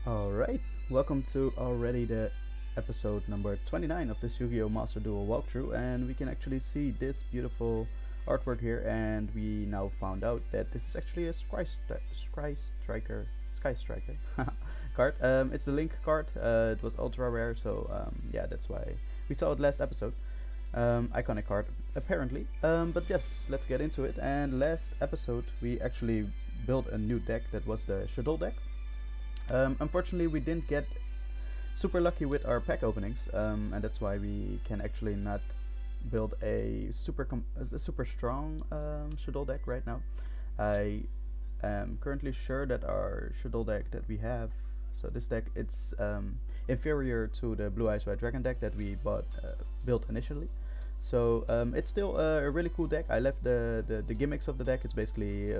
Alright, welcome to already the episode number 29 of this Yu-Gi-Oh! Master Duel walkthrough, and we can actually see this beautiful artwork here, and we now found out that this is actually a Sky Striker card. It's the Link card. It was ultra rare, so yeah, that's why we saw it last episode. Iconic card, apparently. But yes, let's get into it. And last episode, we actually built a new deck that was the Shadow deck. Unfortunately, we didn't get super lucky with our pack openings, and that's why we can actually not build a super strong Shadow deck right now. I am currently sure that our Shadow deck that we have, so this deck, it's inferior to the Blue Eyes White Dragon deck that we built initially. So it's still a really cool deck. I left the gimmicks of the deck. It's basically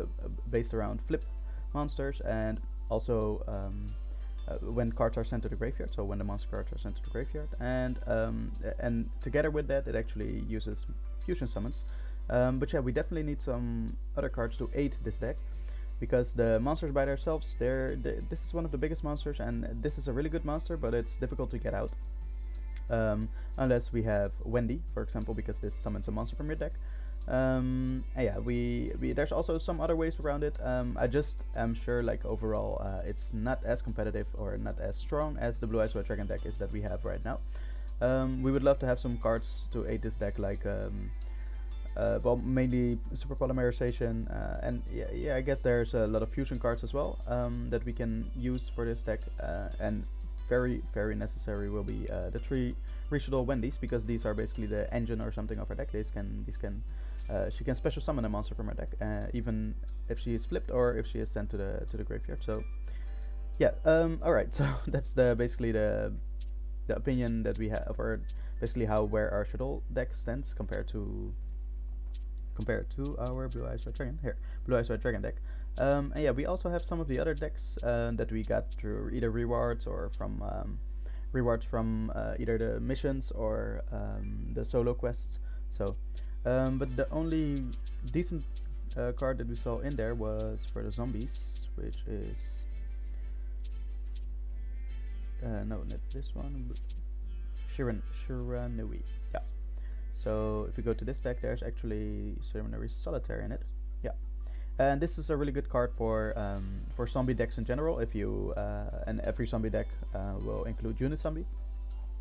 based around flip monsters, and also when cards are sent to the graveyard, so when the monster cards are sent to the graveyard, and together with that, it actually uses fusion summons. But yeah, we definitely need some other cards to aid this deck, because the monsters by themselves, this is one of the biggest monsters, and this is a really good monster, but it's difficult to get out. Unless we have Wendy, for example, because this summons a monster from your deck. And yeah, there's also some other ways around it. I just am sure, like, overall, it's not as competitive or not as strong as the Blue Eyes White Dragon deck is that we have right now. We would love to have some cards to aid this deck, like well, mainly super polymerization, and yeah, I guess there's a lot of fusion cards as well that we can use for this deck, and very necessary will be the 3 Ritual Wendy's, because these are basically the engine or something of our deck. She can special summon a monster from her deck, even if she is flipped or if she is sent to the graveyard. So yeah, all right. So that's basically the opinion that we have, or basically where our Shadow deck stands compared to our Blue Eyes White Dragon Blue Eyes White Dragon deck. And yeah, we also have some of the other decks that we got through either rewards or from either the missions or the solo quests. So, but the only decent card that we saw in there was for the zombies, which is no, not this one. Shiranui. Yeah. So if we go to this deck, there's actually Ceremony Solitaire in it. Yeah, and this is a really good card for zombie decks in general. If you and every zombie deck will include Unizombie,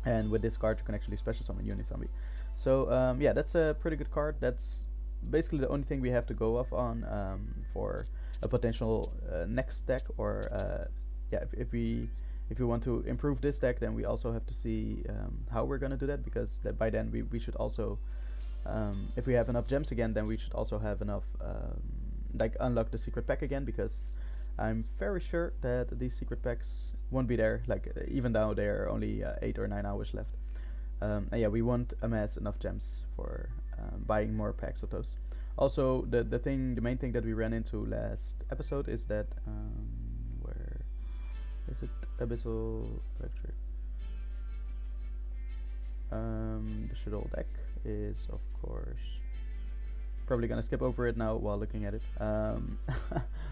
and with this card you can actually special summon Unizombie. So yeah, that's a pretty good card. That's basically the only thing we have to go off on for a potential next deck, or yeah, if we want to improve this deck, then we also have to see how we're gonna do that, because by then we should also, if we have enough gems again, then we should also have enough like unlock the secret pack again, because I'm very sure that these secret packs won't be there, like even though there are only 8 or 9 hours left. And yeah, we won't amass enough gems for buying more packs of those. Also, the main thing that we ran into last episode is that where is it? Abyssal Electric. The Shadow deck is, of course, probably gonna skip over it now while looking at it.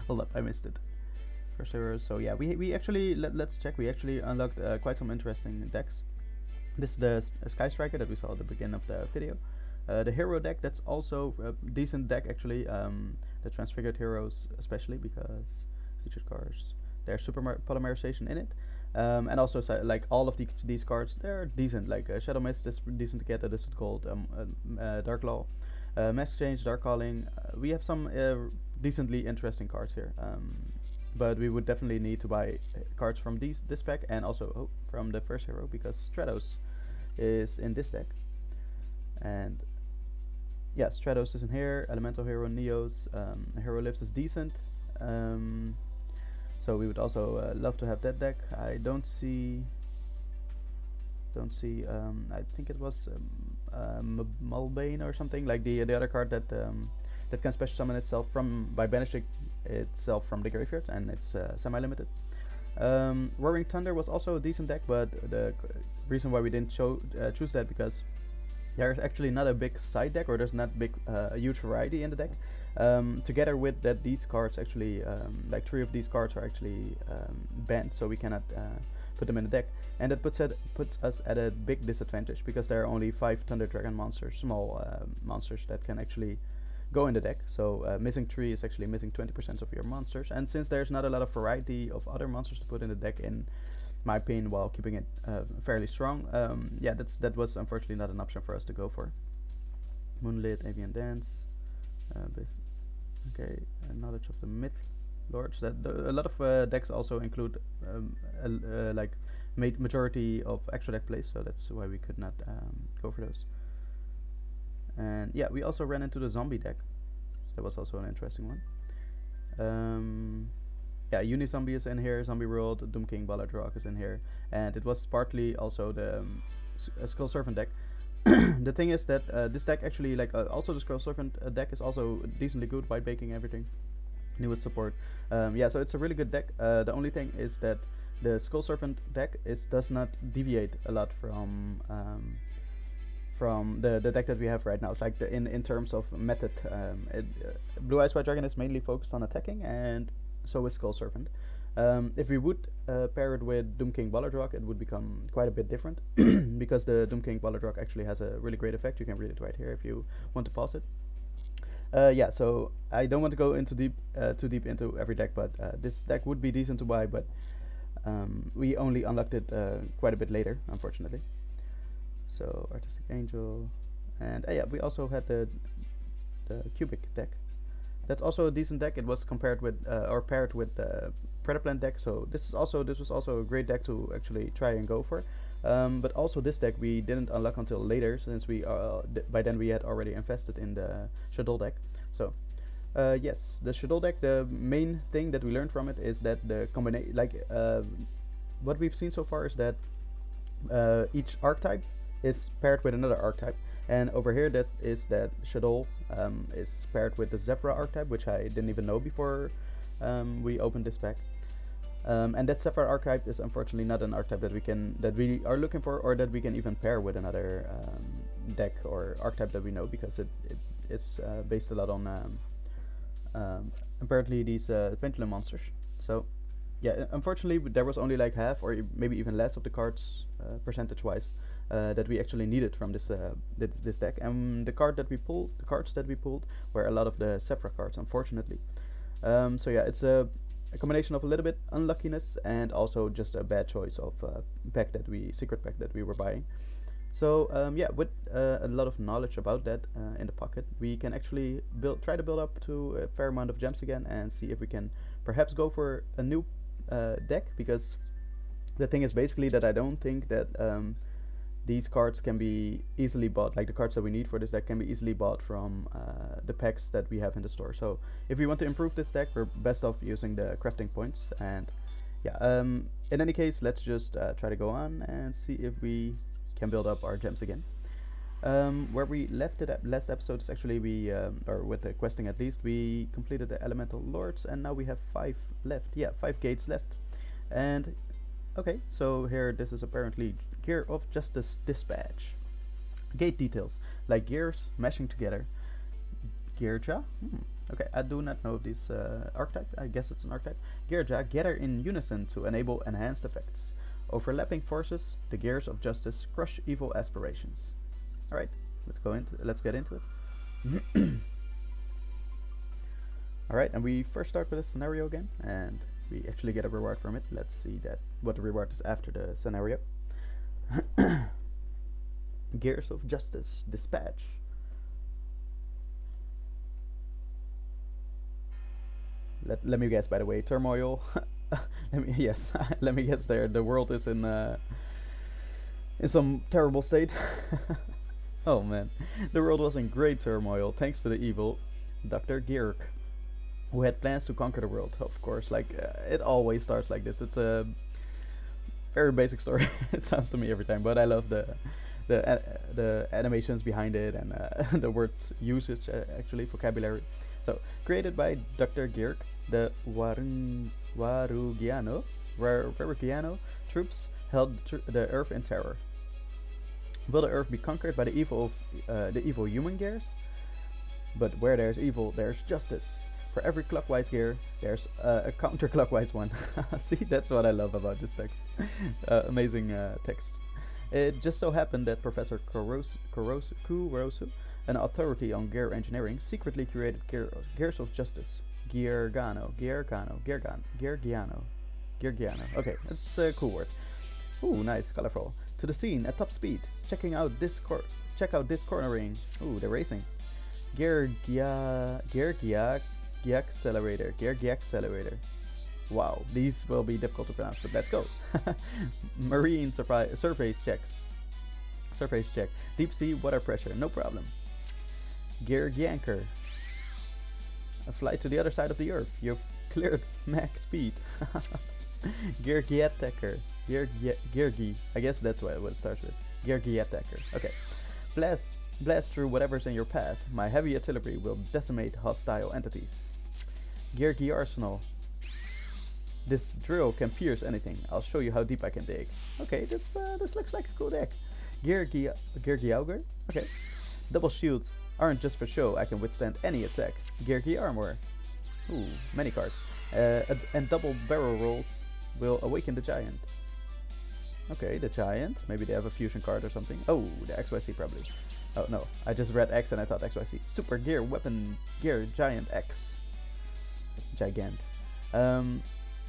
Hold up, I missed it. First hero. So yeah, we actually let's check. We actually unlocked quite some interesting decks. This is the Sky Striker that we saw at the beginning of the video. The hero deck, that's also a decent deck actually. The Transfigured Heroes, especially because featured cards, there's super polymerization in it. And also, like, all of these cards, they're decent. Like Shadow Mist is decent to get. This is called Dark Law, Mass Change, Dark Calling. We have some decently interesting cards here, but we would definitely need to buy cards from this pack, and also from the first hero, because Stratos is in this deck. And yeah, Stratos is in here. Elemental Hero, Neos, Hero Lives is decent. So we would also love to have that deck. I don't see. I think it was Mulbane or something, like the other card that that can special summon itself by banishing itself from the graveyard, and it's semi-limited. Roaring Thunder was also a decent deck, but the reason why we didn't choose that, because there's actually not a big side deck, or there's not big a huge variety in the deck. Together with that, these cards actually, like 3 of these cards are actually banned, so we cannot put them in the deck, and that puts us at a big disadvantage, because there are only 5 Thunder Dragon monsters, small monsters, that can actually go in the deck. So missing 3 is actually missing 20% of your monsters, and since there's not a lot of variety of other monsters to put in the deck, in my opinion, while keeping it fairly strong, yeah, that was unfortunately not an option for us to go for. Moonlit, Avian Dance, okay, knowledge of the myth lords. That a lot of decks also include like majority of extra deck plays, so that's why we could not go for those. And yeah, we also ran into the zombie deck. That was also an interesting one. Yeah, Unizombie is in here, Zombie World, Doom King, Ballard Rock is in here, and it was partly also the Skull Servant deck. The thing is that this deck actually, like also the Skull Servant deck is also decently good, white baking everything, newest support. Yeah, so it's a really good deck. The only thing is that the Skull Servant deck does not deviate a lot from the deck that we have right now. It's like in terms of method, Blue Eyes White Dragon is mainly focused on attacking, and so is Skull Servant. If we would pair it with Doom King Ballard Rock, it would become quite a bit different, because the Doom King Ballard Rock actually has a really great effect. You can read it right here if you want to pause it. Yeah, so I don't want to go into too deep into every deck, but this deck would be decent to buy, but we only unlocked it quite a bit later, unfortunately. So Artistic Angel, and yeah, we also had the Cubic deck. That's also a decent deck. It was compared with or paired with the Predaplant deck, so this was also a great deck to actually try and go for. But also this deck we didn't unlock until later, since we by then we had already invested in the Shaddoll deck. So yes, the Shaddoll deck, the main thing that we learned from it is that the combination, like what we've seen so far, is that each archetype is paired with another archetype. And over here, that is that Shaddoll is paired with the Zephyra archetype, which I didn't even know before we opened this pack. And that Zephyra archetype is unfortunately not an archetype that we are looking for, or that we can even pair with another deck or archetype that we know, because it is based a lot on apparently these pendulum monsters. So yeah, unfortunately there was only like half or maybe even less of the cards percentage-wise that we actually needed from this this deck, and the cards that we pulled were a lot of the Zephyra cards, unfortunately. So yeah, it's a combination of a little bit unluckiness and also just a bad choice of secret pack that we were buying. So yeah, with a lot of knowledge about that in the pocket, we can actually try to build up to a fair amount of gems again, and see if we can perhaps go for a new deck, because the thing is basically that I don't think that these cards can be easily bought, like the cards that we need for this deck can be easily bought from the packs that we have in the store. So if we want to improve this deck, we're best off using the crafting points. And yeah, in any case, let's just try to go on and see if we can build up our gems again. Where we left it at last episode is actually or with the questing at least, we completed the Elemental Lords, and now we have 5 left. Yeah, 5 gates left. And okay, so here this is apparently Gear of Justice Dispatch. Gate details, like gears meshing together. Geargia? Okay, I do not know this archetype. I guess it's an archetype. Geargia gather in unison to enable enhanced effects. Overlapping forces, the gears of justice crush evil aspirations. Alright, let's get into it. Alright, and we first start with a scenario again, and we actually get a reward from it. Let's see what the reward is after the scenario. Gears of Justice Dispatch. Let me guess, by the way, turmoil. Let me guess there. The world is in some terrible state. Oh man, the world was in great turmoil thanks to the evil Dr. Gearg, who had plans to conquer the world. Of course, like it always starts like this. It's a very basic story. It sounds to me every time, but I love the animations behind it, and the word usage, actually vocabulary. So created by Dr. Gearg, the Warugiano troops held the Earth in terror. Will the Earth be conquered by the evil of the evil human gears? But where there's evil, there's justice. For every clockwise gear, there's a counterclockwise one. See, that's what I love about this text. Amazing text. It just so happened that Professor Kurosu, an authority on gear engineering, secretly created gears of justice. Geargiano. Okay, that's a cool word. Ooh, nice, colorful. To the scene at top speed. Check out this cornering. Ooh, they're racing. Geargia accelerator. Wow, these will be difficult to pronounce, but let's go. Marine surface checks. Surface check. Deep sea water pressure, no problem. Geargianker. A flight to the other side of the Earth. You've cleared Mach speed. Geargiattacker. Geargi. I guess that's what it starts with. Geargiattacker. Okay. Blast through whatever's in your path. My heavy artillery will decimate hostile entities. Geargi arsenal. This drill can pierce anything. I'll show you how deep I can dig. Okay, this looks like a cool deck. Geargi auger. Okay. Double shields aren't just for show. I can withstand any attack. Geargi armor. Ooh, many cards. And double barrel rolls will awaken the giant. Okay, the giant. Maybe they have a fusion card or something. Oh, the XYZ probably. Oh no, I just read X and I thought XYZ. Super gear weapon gear giant X. Gigant.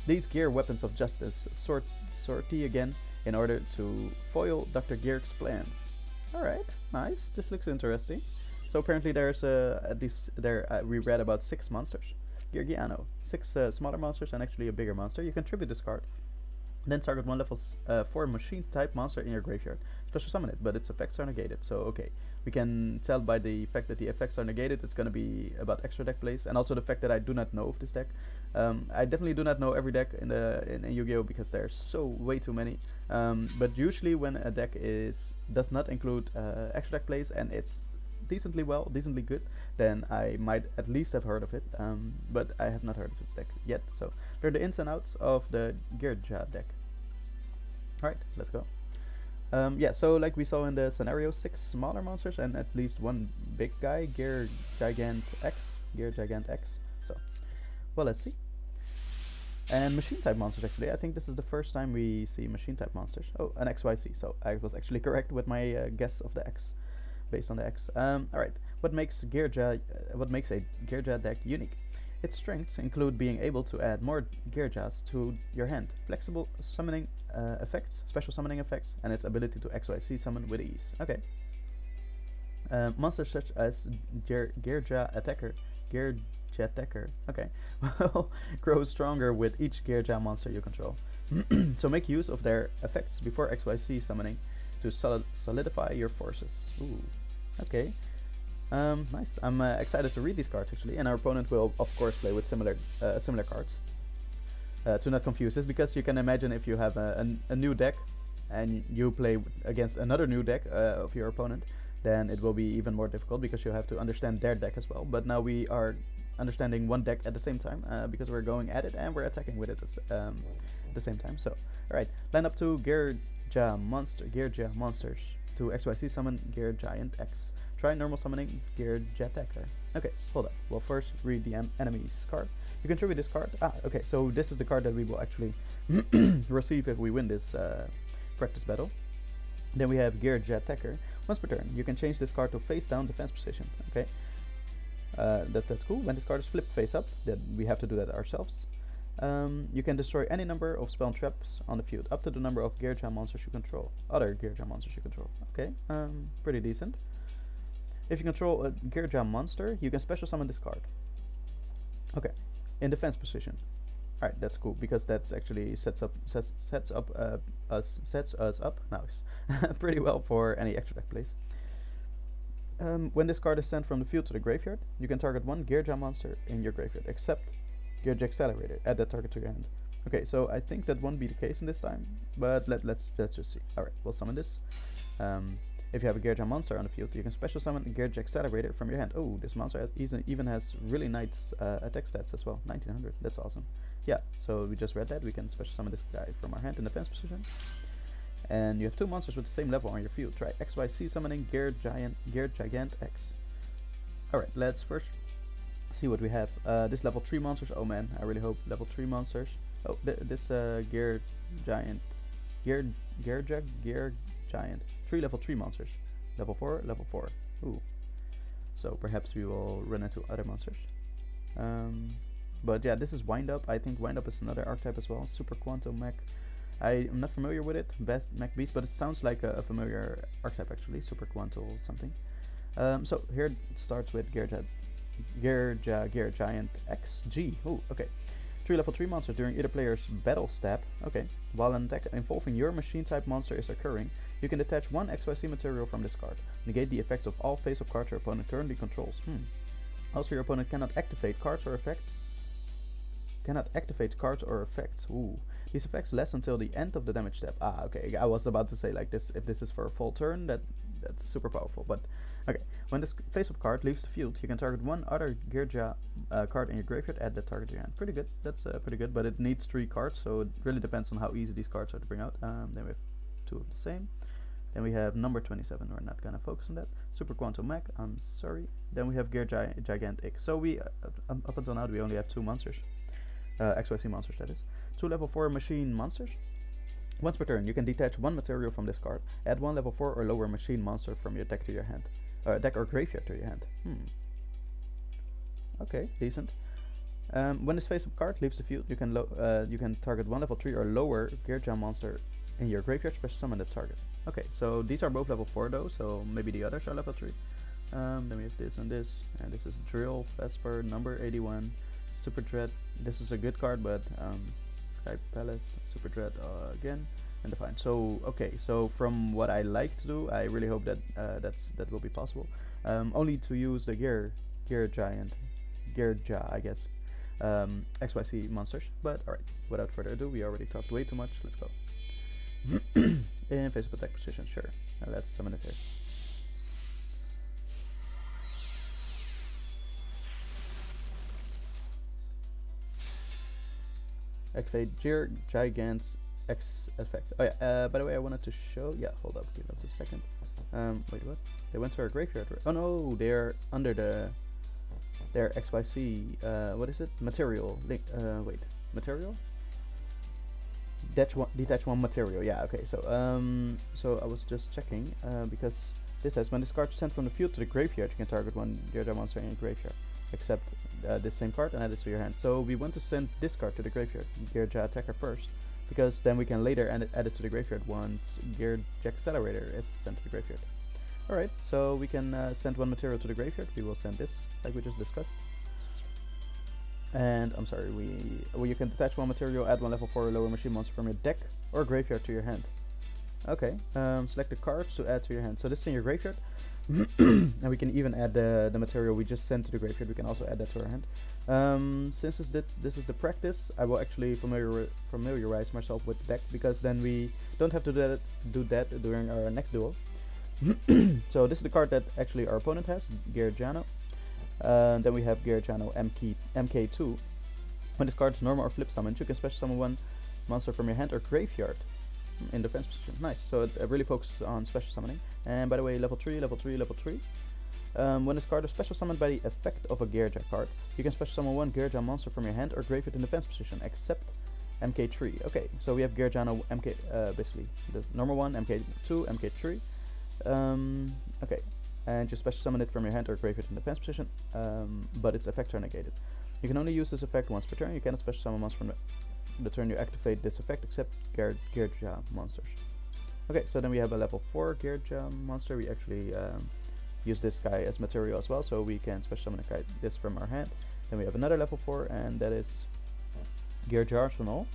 These gear weapons of justice sortie again in order to foil Dr. Geark's plans. Alright, nice. This looks interesting. So apparently there's at least we read about 6 monsters. Geargiano. 6 smaller monsters and actually a bigger monster. You can tribute this card. Then target one level 4 machine type monster in your graveyard. Special summon it, but its effects are negated. So okay, we can tell by the fact that the effects are negated, it's gonna be about extra deck plays, and also the fact that I do not know of this deck. I definitely do not know every deck in Yu-Gi-Oh because there's so way too many. But usually when a deck does not include extra deck plays and it's decently good, then I might at least have heard of it. But I have not heard of this deck yet. So they're the ins and outs of the Geargia deck. Alright, let's go. Yeah, so like we saw in the scenario, 6 smaller monsters and at least 1 big guy, Gear Gigant X. So, well, let's see. And machine type monsters, actually. I think this is the first time we see machine type monsters. Oh, an XYZ. So I was actually correct with my guess of the X, based on the X. Alright, what makes a Geargia deck unique? Its strengths include being able to add more Geargias to your hand, flexible summoning effects, special summoning effects, and its ability to XYZ summon with ease. Okay. Monsters such as Geargia Attacker, okay, will grow stronger with each Geargia monster you control. So make use of their effects before XYZ summoning to solidify your forces. Ooh, okay. Nice. I'm excited to read these cards actually, and our opponent will of course play with similar cards. To not confuse this, because you can imagine if you have a new deck and you play against another new deck of your opponent, then it will be even more difficult because you have to understand their deck as well. But now we are understanding one deck at the same time because we're going at it and we're attacking with it at the same time. So, alright, line up to Geargia monsters to XYZ summon Gear Giant X. Try normal summoning Geargia Attacker. Okay, hold up. We'll first read the enemy's card. You can tribute this card. Okay, so this is the card that we will actually receive if we win this practice battle. Then we have Geargia Attacker. Once per turn, you can change this card to face down defense position. Okay, that's cool. When this card is flipped face up, then we have to do that ourselves. You can destroy any number of spell and traps on the field, up to the number of Geargia monsters you control. Other Geargia monsters you control. Okay, pretty decent. If you control a Geargia monster, you can special summon this card. Okay, in defense position. Alright, that's cool because that's actually sets us up nice pretty well for any extra deck plays. When this card is sent from the field to the graveyard, you can target one Geargia monster in your graveyard, except Geargia Accelerator. Add that target to your hand. Okay, so I think that won't be the case in this time, but let's just see. Alright, we'll summon this. If you have a Geargia monster on the field, you can special summon a Geargia Accelerator from your hand. Oh, this monster even has really nice attack stats as well. 1900, that's awesome. Yeah, so we just read that. We can special summon this guy from our hand in defense position. And you have 2 monsters with the same level on your field. Try XYC summoning Gigant X. Alright, let's first see what we have. This level 3 monsters. Oh man, I really hope level 3 monsters. Oh, this Gear Giant. Gear Giant. 3 level 3 monsters. Level 4, level 4. Ooh. So perhaps we will run into other monsters. But yeah, this is Wind Up. I think Wind Up is another archetype as well. Super Quantum Mech. I am not familiar with it, Best Mech Beast, but it sounds like a familiar archetype actually. Super Quantum something. So here it starts with Gear Giant XG. Oh, okay. 3 level 3 monsters during either player's battle step. Okay. While an attack involving your machine type monster is occurring, you can detach 1 XYZ material from this card. Negate the effects of all face-up cards your opponent currently controls. Also, your opponent cannot activate cards or effects. Ooh. These effects last until the end of the damage step. Ah, okay. I was about to say like this. If this is for a full turn, that's super powerful. But okay, when this face-up card leaves the field, you can target 1 other Geargia card in your graveyard. Add that target to your hand. Pretty good. That's pretty good. But it needs 3 cards, so it really depends on how easy these cards are to bring out. Then we have 2 of the same. Then we have number 27. We're not gonna focus on that. Super Quantum Mech. I'm sorry. Then we have Gigant X. So we up until now we only have 2 monsters. XYZ monsters, that is. 2 level 4 machine monsters. Once per turn, you can detach 1 material from this card. Add 1 level 4 or lower machine monster from your deck to your hand. Deck or graveyard to your hand. Okay, decent. When this face-up card leaves the field, you can target 1 level 3 or lower Geargia monster in your graveyard, special summon that target. Okay, so these are both level 4 though, so maybe the others are level 3. Then we have this, and this is Drill, Vesper, number 81, Super Dread. This is a good card, but Sky Palace, Super Dread again, and Define. So okay, so from what I like to do, I really hope that that will be possible. Only to use the Geargia, I guess, XYZ monsters. But alright, without further ado, we already talked way too much. Let's go. In face of attack position, sure. Let's summon it here. Activate Gigant's X effect. Oh yeah, by the way, I wanted to show. Yeah, hold up, give us a second. Wait, what? They went to our graveyard. Oh no, they're under their XYZ. What is it? Material. Wait, material? Detach one material. Yeah, okay. So so I was just checking because this says when this card is sent from the field to the graveyard, you can target 1 Geargia monster in your graveyard, except this same card, and add it to your hand. So we want to send this card to the graveyard, Geargia attacker first, because then we can later add it to the graveyard once Geargia accelerator is sent to the graveyard. Alright, so we can send 1 material to the graveyard. We will send this, like we just discussed. And I'm sorry, you can detach 1 material, add 1 level 4 or lower machine monster from your deck or graveyard to your hand. Okay, select the cards to add to your hand. So this is in your graveyard. And we can even add the material we just sent to the graveyard. We can also add that to our hand. Since this is the practice, I will actually familiarize myself with the deck, because then we don't have to do that during our next duel. So this is the card that actually our opponent has, Geargiano. Then we have Geargiano MK2. When this card is normal or flip summoned, you can special summon 1 monster from your hand or graveyard in defense position. Nice. So it really focuses on special summoning. And by the way, level 3, level 3, level 3. When this card is special summoned by the effect of a Geargia card, you can special summon 1 Geargia monster from your hand or graveyard in defense position, except MK3. Okay, so we have Geargiano MK, basically the normal one, MK2, MK3. Okay, and just special summon it from your hand or graveyard in defense position, but its effects are negated. You can only use this effect once per turn. You cannot special summon monsters from the turn you activate this effect, except Geargia monsters. Okay, so then we have a level 4 Geargia monster. We actually use this guy as material as well, so we can special summon a guy this from our hand. Then we have another level 4, and that is Geargia Arsenal.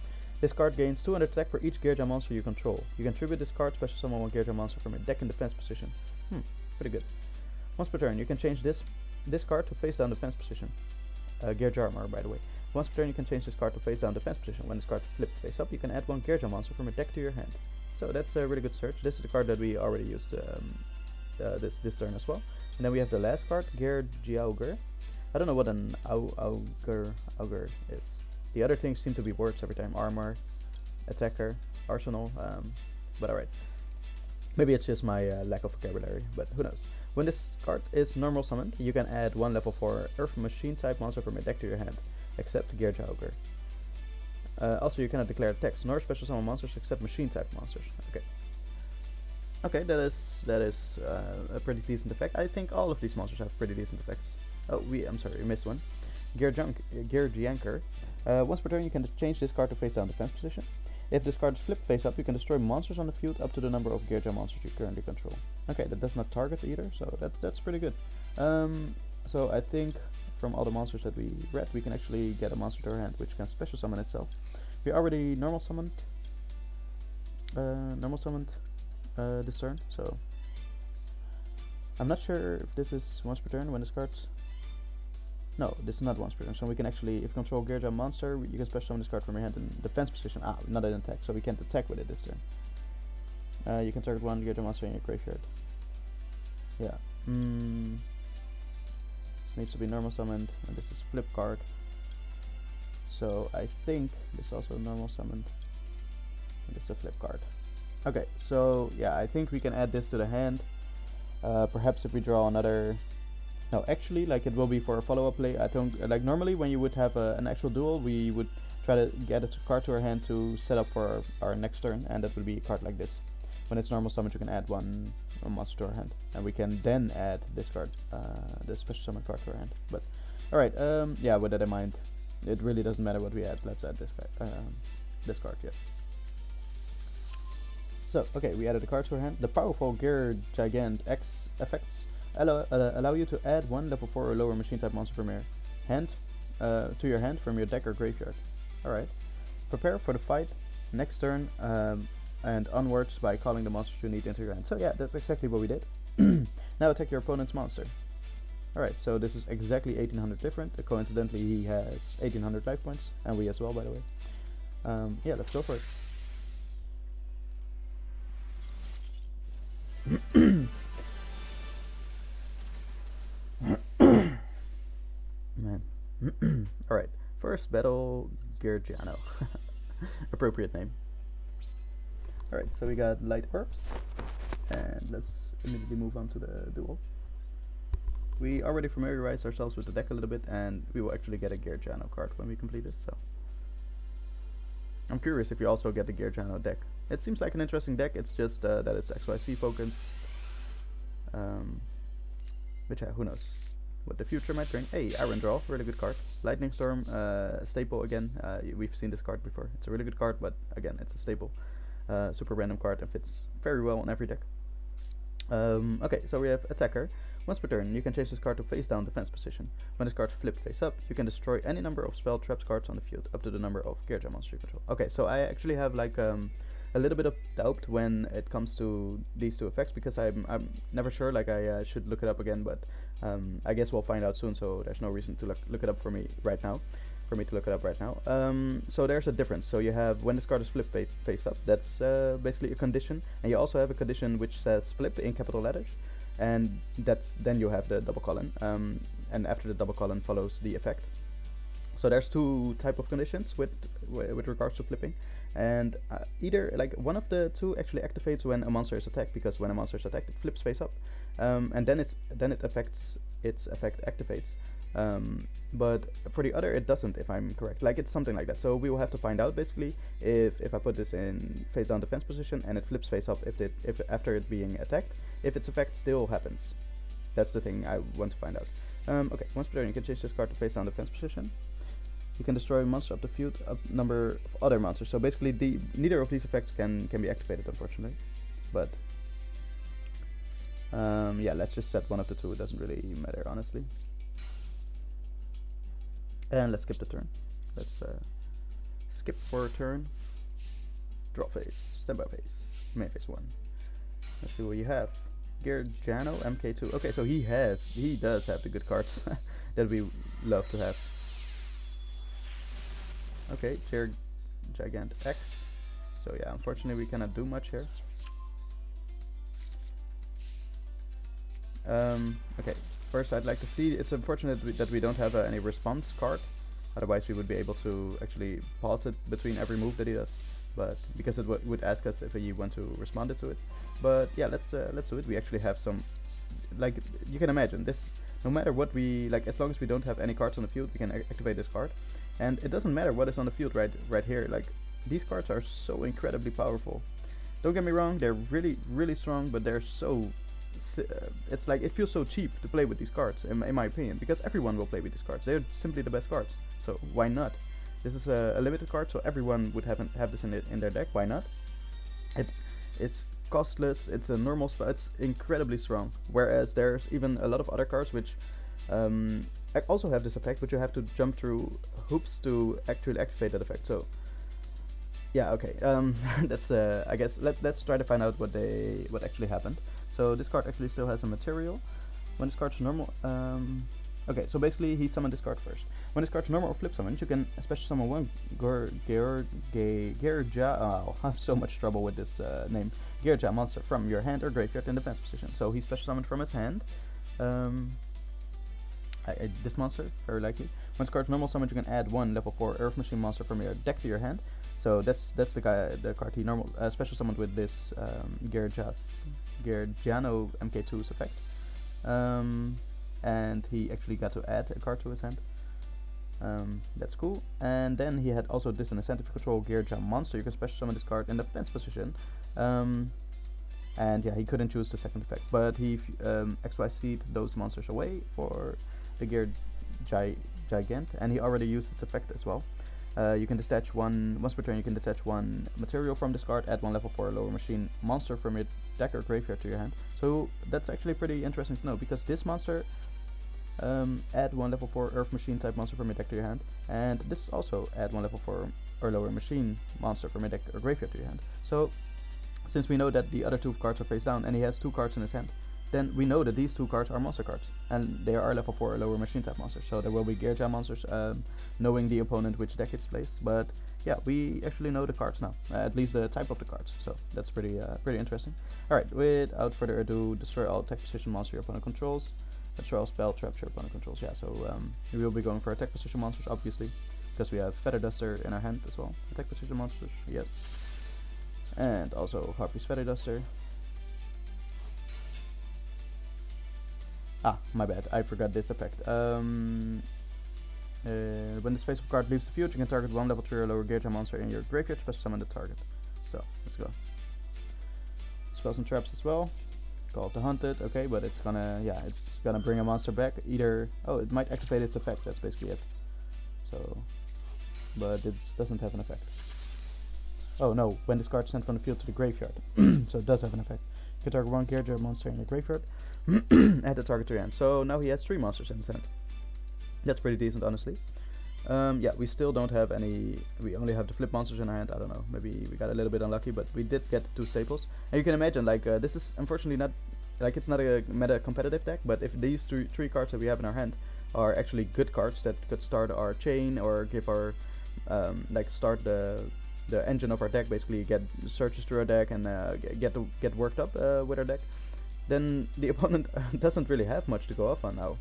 This card gains 200 attack for each Geargia monster you control. You can tribute this card, special summon 1 Geargia monster from your deck in defense position. Pretty good. Once per turn, you can change this card to face down defense position. Geargia Armor, by the way. Once per turn, you can change this card to face down defense position. When this card flipped face up, you can add 1 Geargia monster from your deck to your hand. So that's a really good search. This is the card that we already used this turn as well. And then we have the last card, Geargia Augur. I don't know what an Augur is. The other things seem to be words every time. Armor, Attacker, Arsenal. but alright. Maybe it's just my lack of vocabulary, but who knows. When this card is normal summoned, you can add one level 4 Earth Machine type monster from your deck to your hand, except Geargia. Also, you cannot declare attacks nor special summon monsters except machine type monsters. Okay. Okay, that is a pretty decent effect. I think all of these monsters have pretty decent effects. Oh, I'm sorry, we missed one. Geargianker. Once per turn, you can change this card to face down defense position. If this card is flipped face up, you can destroy monsters on the field up to the number of Geargia monsters you currently control. Okay, that does not target either, so that's pretty good. So I think from all the monsters that we read, we can actually get a monster to our hand which can special summon itself. We already normal summoned this turn, so I'm not sure if this is once per turn when this card. No, this is not once per turn, so we can actually, if you control Geargia monster, you can special summon this card from your hand in defense position. Ah, not an attack, so we can't attack with it this turn. You can target one Geargia monster in your graveyard. Yeah. This needs to be normal summoned, and this is flip card. So I think this is also normal summoned, and this is a flip card. Okay, so yeah, I think we can add this to the hand. Perhaps if we draw another. No, actually, like it will be for a follow-up play. I don't like normally when you would have an actual duel, we would try to get a card to our hand to set up for our next turn, and that would be a card like this. When it's normal summon, you can add one monster to our hand, and we can then add this card, the special summon card to our hand. But all right, yeah, with that in mind, it really doesn't matter what we add. Let's add this guy, this card, yes. So okay, we added a card to our hand. The powerful Geargia X effects allow you to add one level 4 or lower machine type monster from your hand to your hand from your deck or graveyard. Alright. Prepare for the fight next turn and onwards by calling the monsters you need into your hand. So yeah, that's exactly what we did. Now attack your opponent's monster. Alright, so this is exactly 1800 different. Coincidentally, he has 1800 life points, and we as well, by the way. Yeah, let's go for it. Man. Alright, first battle, Geargiano. Appropriate name. Alright, so we got light herbs, and let's immediately move on to the duel. We already familiarized ourselves with the deck a little bit, and we will actually get a Geargiano card when we complete this, so. I'm curious if you also get the Geargiano deck. It seems like an interesting deck, it's just that it's XYZ focused. Which, who knows what the future might bring. Hey, Iron Draw, really good card. Lightning Storm, staple again. We've seen this card before. It's a really good card, but again, it's a staple. Super random card and fits very well on every deck. Okay, so we have Attacker. Once per turn, you can change this card to face down defense position. When this card is flipped face up, you can destroy any number of spell traps cards on the field, up to the number of Geargia monsters you control. Okay, so I actually have like a little bit of doubt when it comes to these two effects, because I'm never sure. Like I should look it up again, but I guess we'll find out soon. So there's no reason to look it up for me right now. So there's a difference. So you have when this card is flipped face up, that's basically a condition, and you also have a condition which says flip in capital letters, and then you have the double colon, and after the double colon follows the effect. So there's two type of conditions with regards to flipping, and either like one of the two actually activates when a monster is attacked, because when a monster is attacked it its face up, and then it affects its effect activates. But for the other it doesn't, if I'm correct. Like it's something like that. So we will have to find out basically if I put this in face down defense position and it flips face up, if after it being attacked, if its effect still happens. That's the thing I want to find out. Okay, once per turn you can change this card to face down defense position. You can destroy a monster up the field, a number of other monsters. So basically neither of these effects can be activated, unfortunately. But yeah, let's just set one of the two. It doesn't really matter, honestly. And let's skip the turn. Let's skip for a turn. Draw phase, standby phase, main phase 1. Let's see what you have. Geargiano, MK2. Okay, so he does have the good cards that we love to have. Okay, Geargia X. So yeah, unfortunately we cannot do much here. Okay, first I'd like to see, it's unfortunate that we don't have any response card, otherwise we would be able to actually pause it between every move that he does. but because it would ask us if we want to respond it to it. But yeah, let's do it. We actually have some, like you can imagine this. No matter what we like, as long as we don't have any cards on the field, we can activate this card, and it doesn't matter what is on the field right here. Like these cards are so incredibly powerful. Don't get me wrong, they're really strong, but they're so it's like it feels so cheap to play with these cards in my opinion, because everyone will play with these cards. They're simply the best cards, so why not? This is a limited card, so everyone would have this in their deck. Why not? It's costless, it's a normal spell, it's incredibly strong. Whereas there's even a lot of other cards which also have this effect, but you have to jump through hoops to actually activate that effect. So yeah, okay. That's I guess let's try to find out what actually happened. So this card actually still has a material. When this card's normal, okay, so basically he summoned this card first. When this card's normal or flip summoned, you can especially summon one Geargia. Oh, I have so much trouble with this name. Geargia monster from your hand or graveyard in defense position. So he special summoned from his hand. This monster, very likely. When this card's normal summoned, you can add one level 4 Earth Machine monster from your deck to your hand. So that's the card he normal special summoned with this Geargiano MK2's effect. And he actually got to add a card to his hand. That's cool. And then he had also this incentive to control Geargia monster. You can special summon this card in the defense position. And yeah, he couldn't choose the second effect, but he XYZ'd those monsters away for the Gigant, and he already used its effect as well. You can detach once per turn. You can detach one material from this card, add one level 4 lower machine monster from your deck or graveyard to your hand. So that's actually pretty interesting to know, because this monster add one level 4 Earth Machine type monster from your deck to your hand, and this also add one level 4 or lower machine monster from your deck or graveyard to your hand. So since we know that the other two cards are face down and he has 2 cards in his hand, then we know that these 2 cards are monster cards, and they are level 4 or lower machine type monsters. So there will be Geargia monsters, knowing the opponent which deck it's placed. But yeah, we actually know the cards now, at least the type of the cards. So that's pretty interesting. Alright, without further ado, destroy all attack position monster your opponent controls. Destroy all spell traps your opponent controls. Yeah, so we will be going for attack position monsters, obviously, because we have Feather Duster in our hand as well. Attack position monsters, yes. And also Harpy's Feather Duster. Ah, my bad, I forgot this effect. When the face of card leaves the field, you can target one level 3 or lower Geargia monster in your graveyard, special summon the target. So, let's go. Spells and traps as well. Call it the Hunted, okay, but it's gonna, yeah, it's gonna bring a monster back. Either, oh, it might activate its effect, that's basically it. So, but it doesn't have an effect. Oh no, when this card is sent from the field to the graveyard. So it does have an effect. You can target one Geargia monster in your graveyard, add the target to your hand. So now he has 3 monsters in his hand. That's pretty decent, honestly. Yeah, we still don't have any, we only have the flip monsters in our hand. I don't know, maybe we got a little bit unlucky, but we did get 2 staples. And you can imagine, like, this is unfortunately not, like, it's not a meta competitive deck, but if these 3 cards that we have in our hand are actually good cards that could start our chain or give our, like, start the engine of our deck, basically get searches through our deck and get worked up with our deck, then the opponent doesn't really have much to go off on now.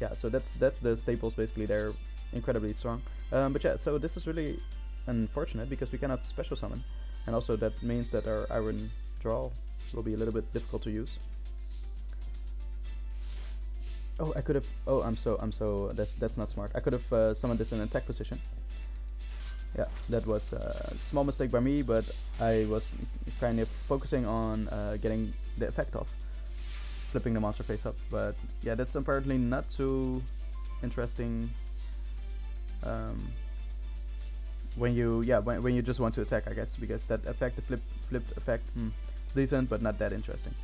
Yeah, so that's the staples. Basically, they're incredibly strong. But yeah, so this is really unfortunate because we cannot special summon, and also that means that our Iron Draw will be a little bit difficult to use. Oh, I could have. Oh, I'm so. That's not smart. I could have summoned this in attack position. Yeah, that was a small mistake by me, but I was kind of focusing on getting the effect off, flipping the monster face up. But yeah, that's apparently not too interesting when you just want to attack, I guess, because that effect, the flip effect, it's decent, but not that interesting.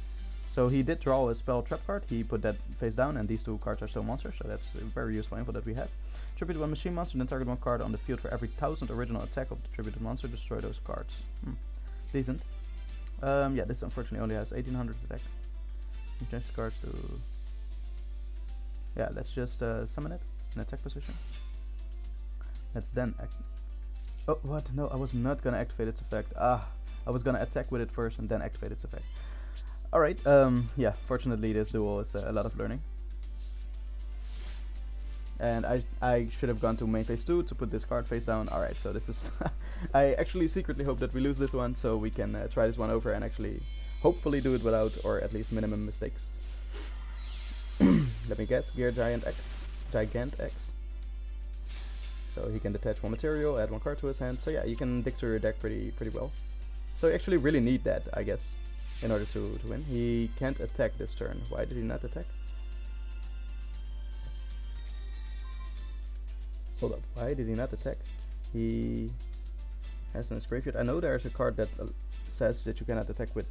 So he did draw a spell trap card. He put that face down, and these 2 cards are still monsters, so that's very useful info that we have. Tribute 1 machine monster, then target 1 card on the field for every 1000 original attack of the tributed monster. Destroy those cards. Decent. Yeah, this unfortunately only has 1800 attack. You change the cards to. Yeah, let's just summon it in attack position. Let's then act. Oh, what? No, I was not gonna activate its effect. Ah, I was gonna attack with it first and then activate its effect. Alright, yeah, fortunately this duel is a lot of learning. And I should have gone to main phase 2 to put this card face down. Alright, so this is I actually secretly hope that we lose this one, so we can try this one over and actually hopefully do it without, or at least minimum mistakes. Let me guess, Gigant X. So he can detach one material, add one card to his hand. So yeah, you can dig through your deck pretty well. So you actually really need that, I guess, in order to win. He can't attack this turn. Why did he not attack? Hold up, why did he not attack? He has in his graveyard. I know there's a card that says that you cannot attack with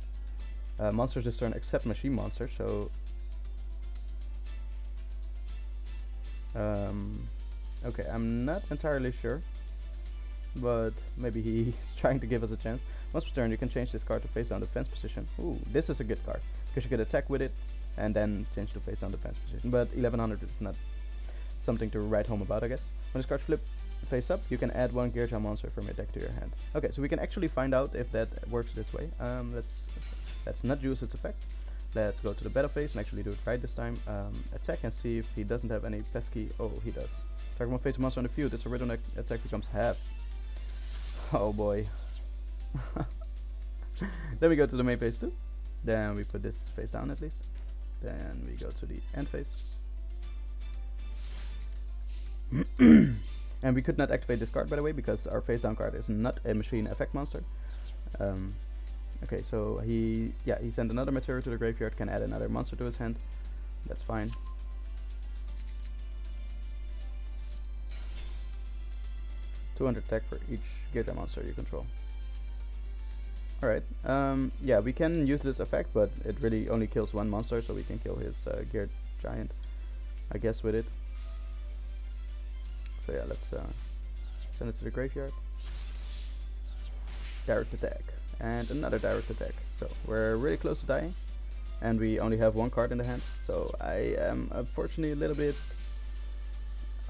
monsters this turn except machine monsters, so okay, I'm not entirely sure, but maybe he's trying to give us a chance. Once per turn you can change this card to face down defense position. Ooh, this is a good card, because you can attack with it and then change to face down defense position, but 1100 is not something to write home about, I guess. When this card flip face up, you can add one Geargia monster from your deck to your hand. Okay, so we can actually find out if that works this way. Let's not use its effect. Let's go to the battle phase and actually do it right this time. Attack and see if he doesn't have any pesky. Oh, he does. Target one face monster on the field. Its original attack becomes half. Oh boy. Then we go to the main phase too. Then we put this face down at least. Then we go to the end phase. And we could not activate this card, by the way, because our face down card is not a machine effect monster. Okay, so he sent another material to the graveyard, can add another monster to his hand. That's fine. $200 attack for each Geargia monster you control. Alright, yeah, we can use this effect, but it really only kills one monster, so we can kill his Gear Giant, I guess, with it. So yeah, let's send it to the graveyard. Direct attack. And another direct attack. So we're really close to dying. And we only have one card in the hand. So I am unfortunately a little bit...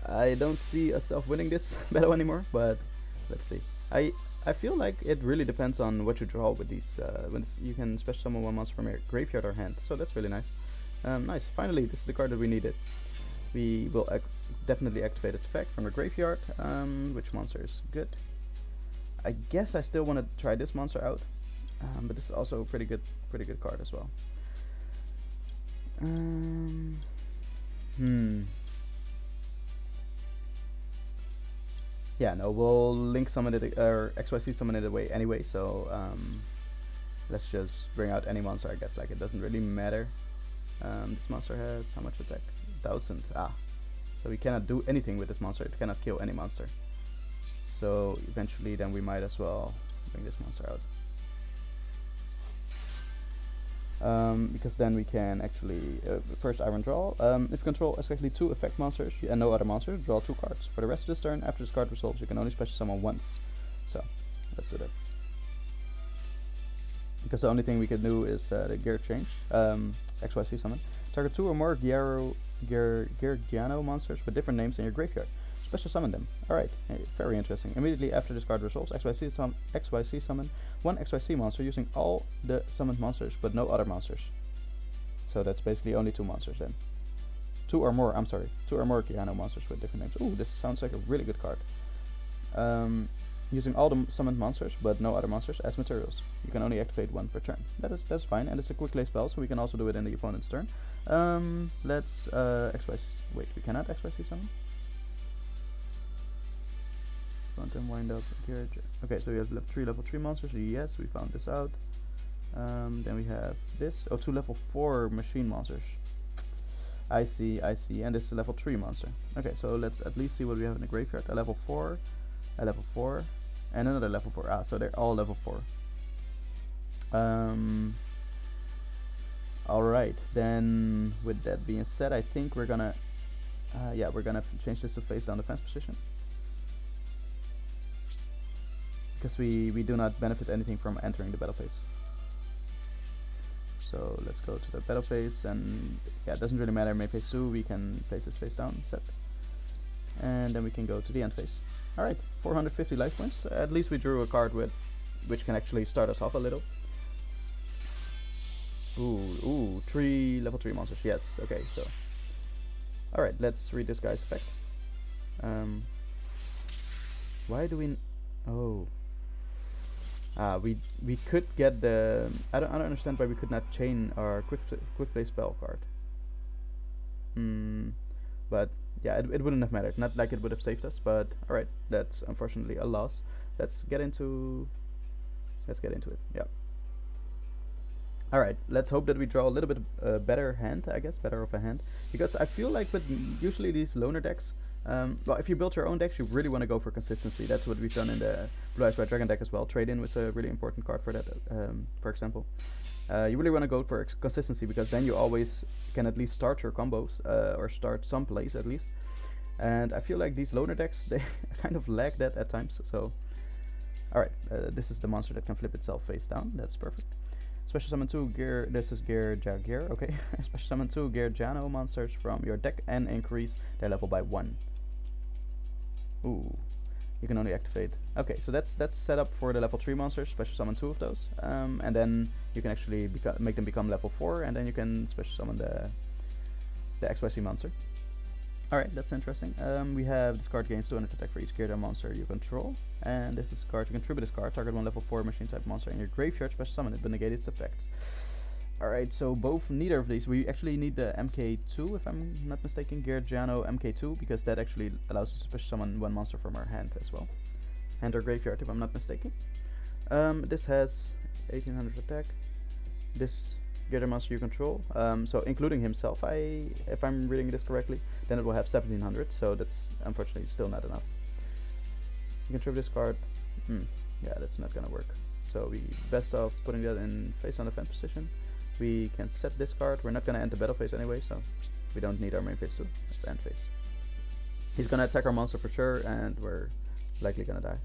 I don't see myself winning this battle anymore, but let's see. I feel like it really depends on what you draw with these. You can special summon one monster from your graveyard or hand. So that's really nice. Nice. Finally, this is the card that we needed. We will definitely activate its effect from the graveyard. Which monster is good? I guess I still want to try this monster out, but this is also a pretty good card as well. Yeah, no, we'll link summon it or XYZ summon it away anyway. So let's just bring out any monster, I guess. Like, it doesn't really matter. This monster has how much attack? 1000. So we cannot do anything with this monster. It cannot kill any monster. So eventually then we might as well bring this monster out. Because then we can actually first Iron Draw. If you control exactly 2 effect monsters and no other monsters, draw 2 cards. For the rest of this turn, after this card resolves, you can only special summon once. So let's do that. Because the only thing we can do is the gear change, XYZ summon. Target 2 or more Geargiano monsters with different names in your graveyard. Special summon them. Alright, very interesting. Immediately after this card resolves, XYZ summon one XYZ monster using all the summoned monsters but no other monsters. So that's basically only 2 monsters then. 2 or more Geargiano monsters with different names. Ooh, this sounds like a really good card. Using all the summoned monsters but no other monsters as materials. You can only activate 1 per turn. That's fine, and it's a quick play spell, so we can also do it in the opponent's turn. Let's XYZ. Wait, we cannot XYZ summon. And wind up Geargia. Okay, so we have level 3 monsters. Yes, we found this out. Then we have this. Oh, 2 level 4 machine monsters. I see. And this is a level 3 monster. Okay, so let's at least see what we have in the graveyard. A level 4, a level 4, and another level 4. So they're all level 4. Alright, then with that being said, I think we're gonna change this to face down defense position. Because we do not benefit anything from entering the battle phase. So let's go to the battle phase, and yeah, it doesn't really matter. Main phase 2, we can place this face down, set. And then we can go to the end phase. Alright, 450 life points. At least we drew a card which can actually start us off a little. Ooh, 3 level 3 monsters, yes, okay, so. Alright, let's read this guy's effect. Why do we... Oh, we could get the I don't understand why we could not chain our quick play spell card. But yeah, it wouldn't have mattered. Not like it would have saved us, but alright, that's unfortunately a loss. Let's get into it. Yeah. Alright, let's hope that we draw a little bit better hand, I guess, better of a hand. Because I feel like with usually these loner decks, well, if you build your own decks, you really want to go for consistency. That's what we've done in the Blue Eyes White Dragon deck as well. Trade-in was a really important card for that, for example. You really want to go for consistency, because then you always can at least start your combos, or start some plays at least. And I feel like these loner decks, they kind of lack that at times. So, alright, this is the monster that can flip itself face down. That's perfect. Special summon 2 this is Geargia, okay. Special summon 2 Geargiano monsters from your deck and increase their level by 1. Ooh, you can only activate. Okay, so that's set up for the level 3 monsters. Special summon 2 of those, and then you can actually make them become level 4, and then you can special summon the XYZ monster. Alright, that's interesting. We have this card gains 200 attack for each Geargia monster you control. And this is card, you can tribute this card, target one level 4 machine type monster in your graveyard, special summon it, but negate its effects. Alright, so neither of these. We actually need the MK2, if I'm not mistaken, Geargiano MK2, because that actually allows us to special summon one monster from our hand as well. Hand or graveyard, if I'm not mistaken. This has 1800 attack. This Geargia monster you control, so including himself, if I'm reading this correctly, then it will have 1700, so that's unfortunately still not enough. You can tribute this card. Yeah, that's not gonna work. So we best off putting that in face on defense position. We can set this card. We're not gonna end the battle phase anyway, so we don't need our main phase too. It's end phase. He's gonna attack our monster for sure, and we're likely gonna die.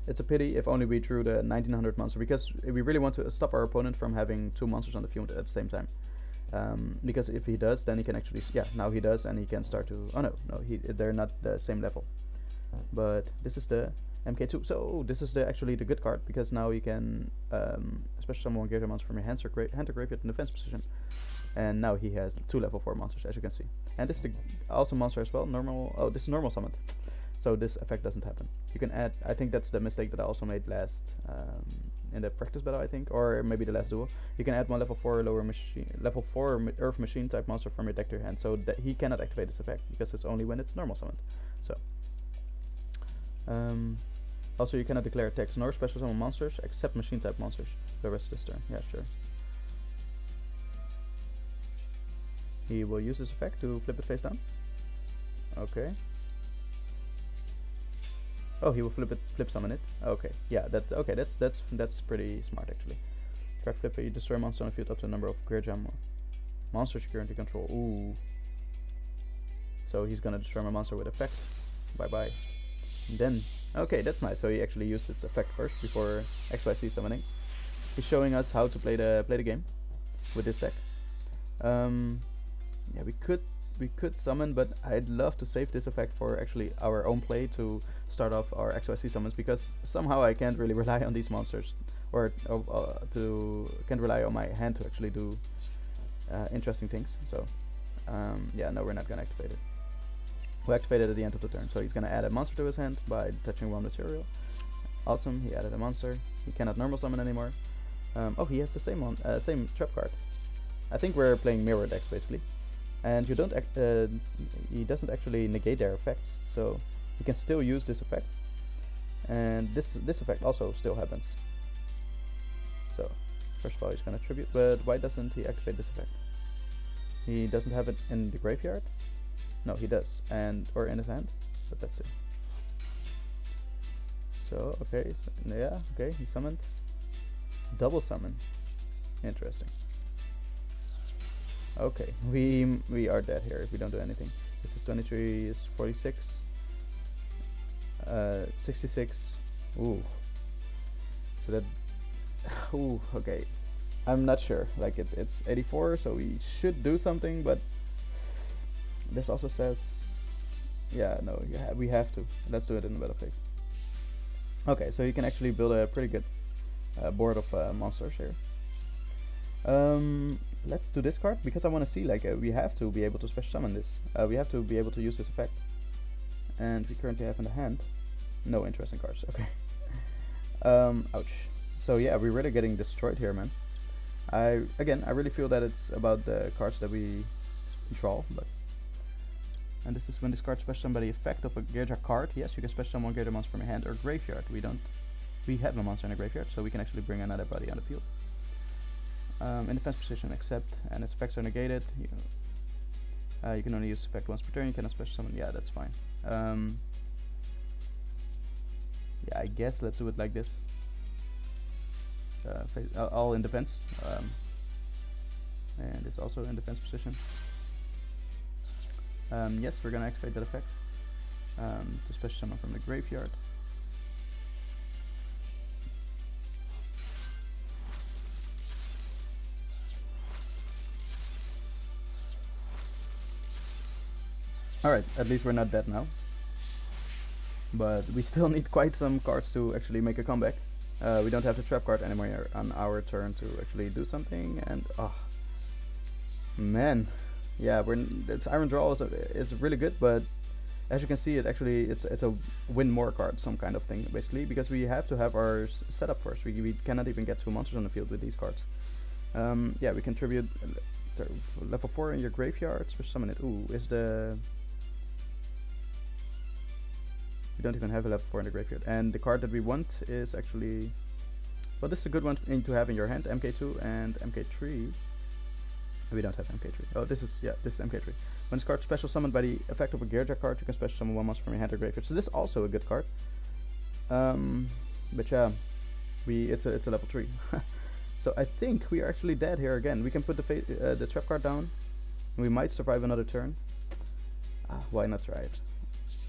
It's a pity. If only we drew the 1900 monster, because we really want to stop our opponent from having 2 monsters on the field at the same time. Because if he does, then he can actually, yeah, now he does, and he can start to, oh no, they're not the same level. But this is the MK2, so this is actually the good card, because now you can, especially someone Geargia monster from your hand or graveyard in defense position. And now he has 2 level 4 monsters, as you can see. And this is the awesome monster as well, this is normal summoned. So this effect doesn't happen. You can add, I think that's the mistake that I also made last, in the practice battle, I think, or maybe the last duel. You can add one level 4 level 4 earth machine type monster from your deck to your hand, so that he cannot activate this effect, because it's only when it's normal summoned. So, also you cannot declare attacks nor special summon monsters except machine type monsters the rest of this turn. Yeah, sure. He will use this effect to flip it face down. Okay. Oh, he will flip summon it. Okay, yeah, that's pretty smart actually. Card flipper, you destroy a monster on the field up to the number of Geargia monsters you currently control. Ooh. So he's gonna destroy my monster with effect. Bye bye. And then, okay, that's nice. So he actually used its effect first before XYZ summoning. He's showing us how to play the game with this deck. Yeah, we could summon, but I'd love to save this effect for actually our own play to start off our XYZ summons, because somehow I can't really rely on these monsters, or can't rely on my hand to actually do interesting things. So yeah, no, we're not gonna activate it. We'll activate it at the end of the turn. So he's gonna add a monster to his hand by touching one material. Awesome, he added a monster. He cannot normal summon anymore. Oh, he has the same trap card. I think we're playing mirror decks basically. And you don't he doesn't actually negate their effects, so you can still use this effect, and this effect also still happens. So first of all, he's gonna tribute, but why doesn't he activate this effect? He doesn't have it in the graveyard. No, he does, or in his hand, but that's it. So okay, so, yeah, okay, he summoned. Double summon. Interesting. Okay, we are dead here if we don't do anything. This is 23, is 46, 66. Ooh. So that. Ooh. Okay. I'm not sure. Like it's 84, so we should do something, but this also says, yeah, no, we have to. Let's do it in the battle phase. Okay, so you can actually build a pretty good board of monsters here. Let's do this card, because I want to see, like, we have to be able to special summon this. We have to be able to use this effect. And we currently have in the hand no interesting cards. Okay. Ouch. So yeah, we're really getting destroyed here, man. I really feel that it's about the cards that we control, but. And this is when this card special summon by the effect of a Geargia card. Yes, you can special summon one Geargia monster from your hand or graveyard. We have no monster in the graveyard, so we can actually bring another body on the field. In defense position, except, and its effects are negated. You can only use effect once per turn. You cannot special summon. Yeah, that's fine. Yeah, I guess let's do it like this. All in defense. And it's also in defense position. Yes, we're gonna activate that effect to special summon from the graveyard. Alright, at least we're not dead now. But we still need quite some cards to actually make a comeback. We don't have the trap card anymore on our turn to actually do something, and oh man, yeah, this Iron Draw is really good, but as you can see, it's a win more card, some kind of thing basically, because we have to have our setup first. We cannot even get 2 monsters on the field with these cards. Yeah, we contribute level 4 in your graveyard, special summon it. Ooh, we don't even have a level 4 in the graveyard, and the card that we want is actually, well, this is a good one to have in your hand. MK2 and MK3. We don't have MK3. Oh, this is MK3. When this card special summoned by the effect of a Geargia card, you can special summon one monster from your hand or graveyard. So this is also a good card. But yeah, it's a level 3. So I think we are actually dead here again. We can put the trap card down. And we might survive another turn. Why not try it?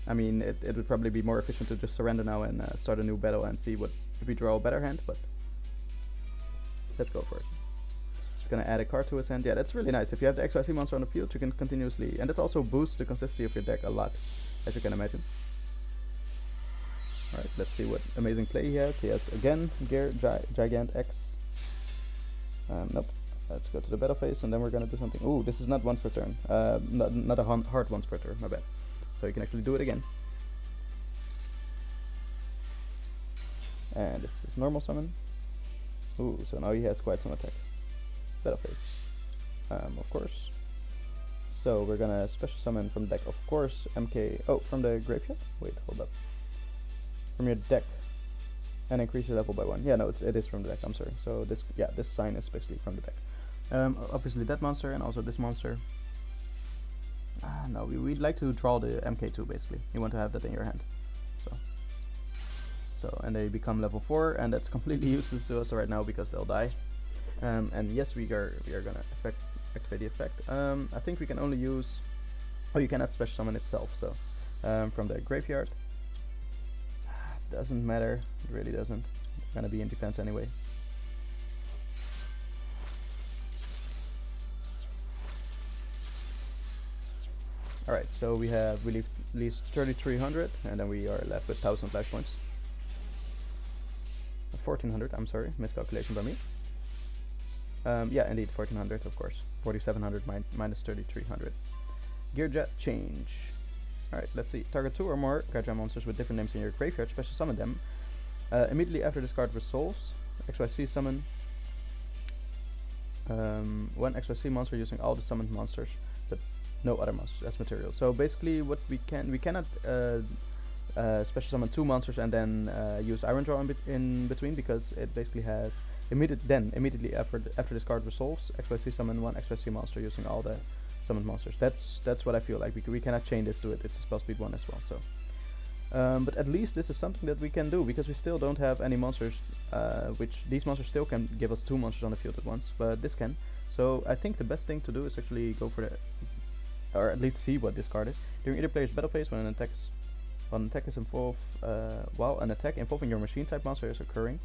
I mean, it would probably be more efficient to just surrender now and start a new battle and see if we draw a better hand, but let's go for it. Just gonna add a card to his hand. Yeah, that's really nice. If you have the XYZ monster on the field, you can continuously, and it also boosts the consistency of your deck a lot, as you can imagine. Alright, let's see what amazing play he has. He has again Gigant X. Nope. Let's go to the battle phase, and then we're gonna do something. Ooh, this is not once per turn. Not a hard once per turn. My bad. So you can actually do it again. And this is normal summon. Ooh, so now he has quite some attack. Battle phase. Of course. So we're gonna special summon from deck, of course, MK. Oh, from the graveyard? Wait, hold up. From your deck. And increase your level by 1. Yeah, no, it is from the deck, I'm sorry. So this sign is basically from the deck. Obviously that monster and also this monster. No, we'd like to draw the MK2 basically. You want to have that in your hand. So and they become level 4, and that's completely useless to us right now because they'll die. And yes, we are gonna activate the effect. I think we can only use. Oh, you cannot special summon itself. So from the graveyard. Doesn't matter. It really doesn't. It's gonna be in defense anyway. Alright, so we have at least 3,300, and then we are left with 1,000 life points. 1,400, I'm sorry, miscalculation by me. Yeah, indeed, 1,400, of course. 4,700 minus 3,300. Geargia change. Alright, let's see. Target 2 or more Geargia monsters with different names in your graveyard, special summon them. Immediately after this card resolves, XYZ summon one XYZ monster using all the summoned monsters, but no other monsters as material. So basically what we cannot special summon 2 monsters and then use Iron Draw in between, because it basically has immediately after this card resolves, XYZ summon 1 XYZ monster using all the summoned monsters. That's what I feel like. We cannot chain this to it. It's a spell speed 1 as well. So but at least this is something that we can do, because we still don't have any monsters, which these monsters still can give us 2 monsters on the field at once, but this can. So I think the best thing to do is actually go for the, or at least see what this card is. During either player's battle phase, when an attack is involved, while an attack involving your machine type monster is occurring,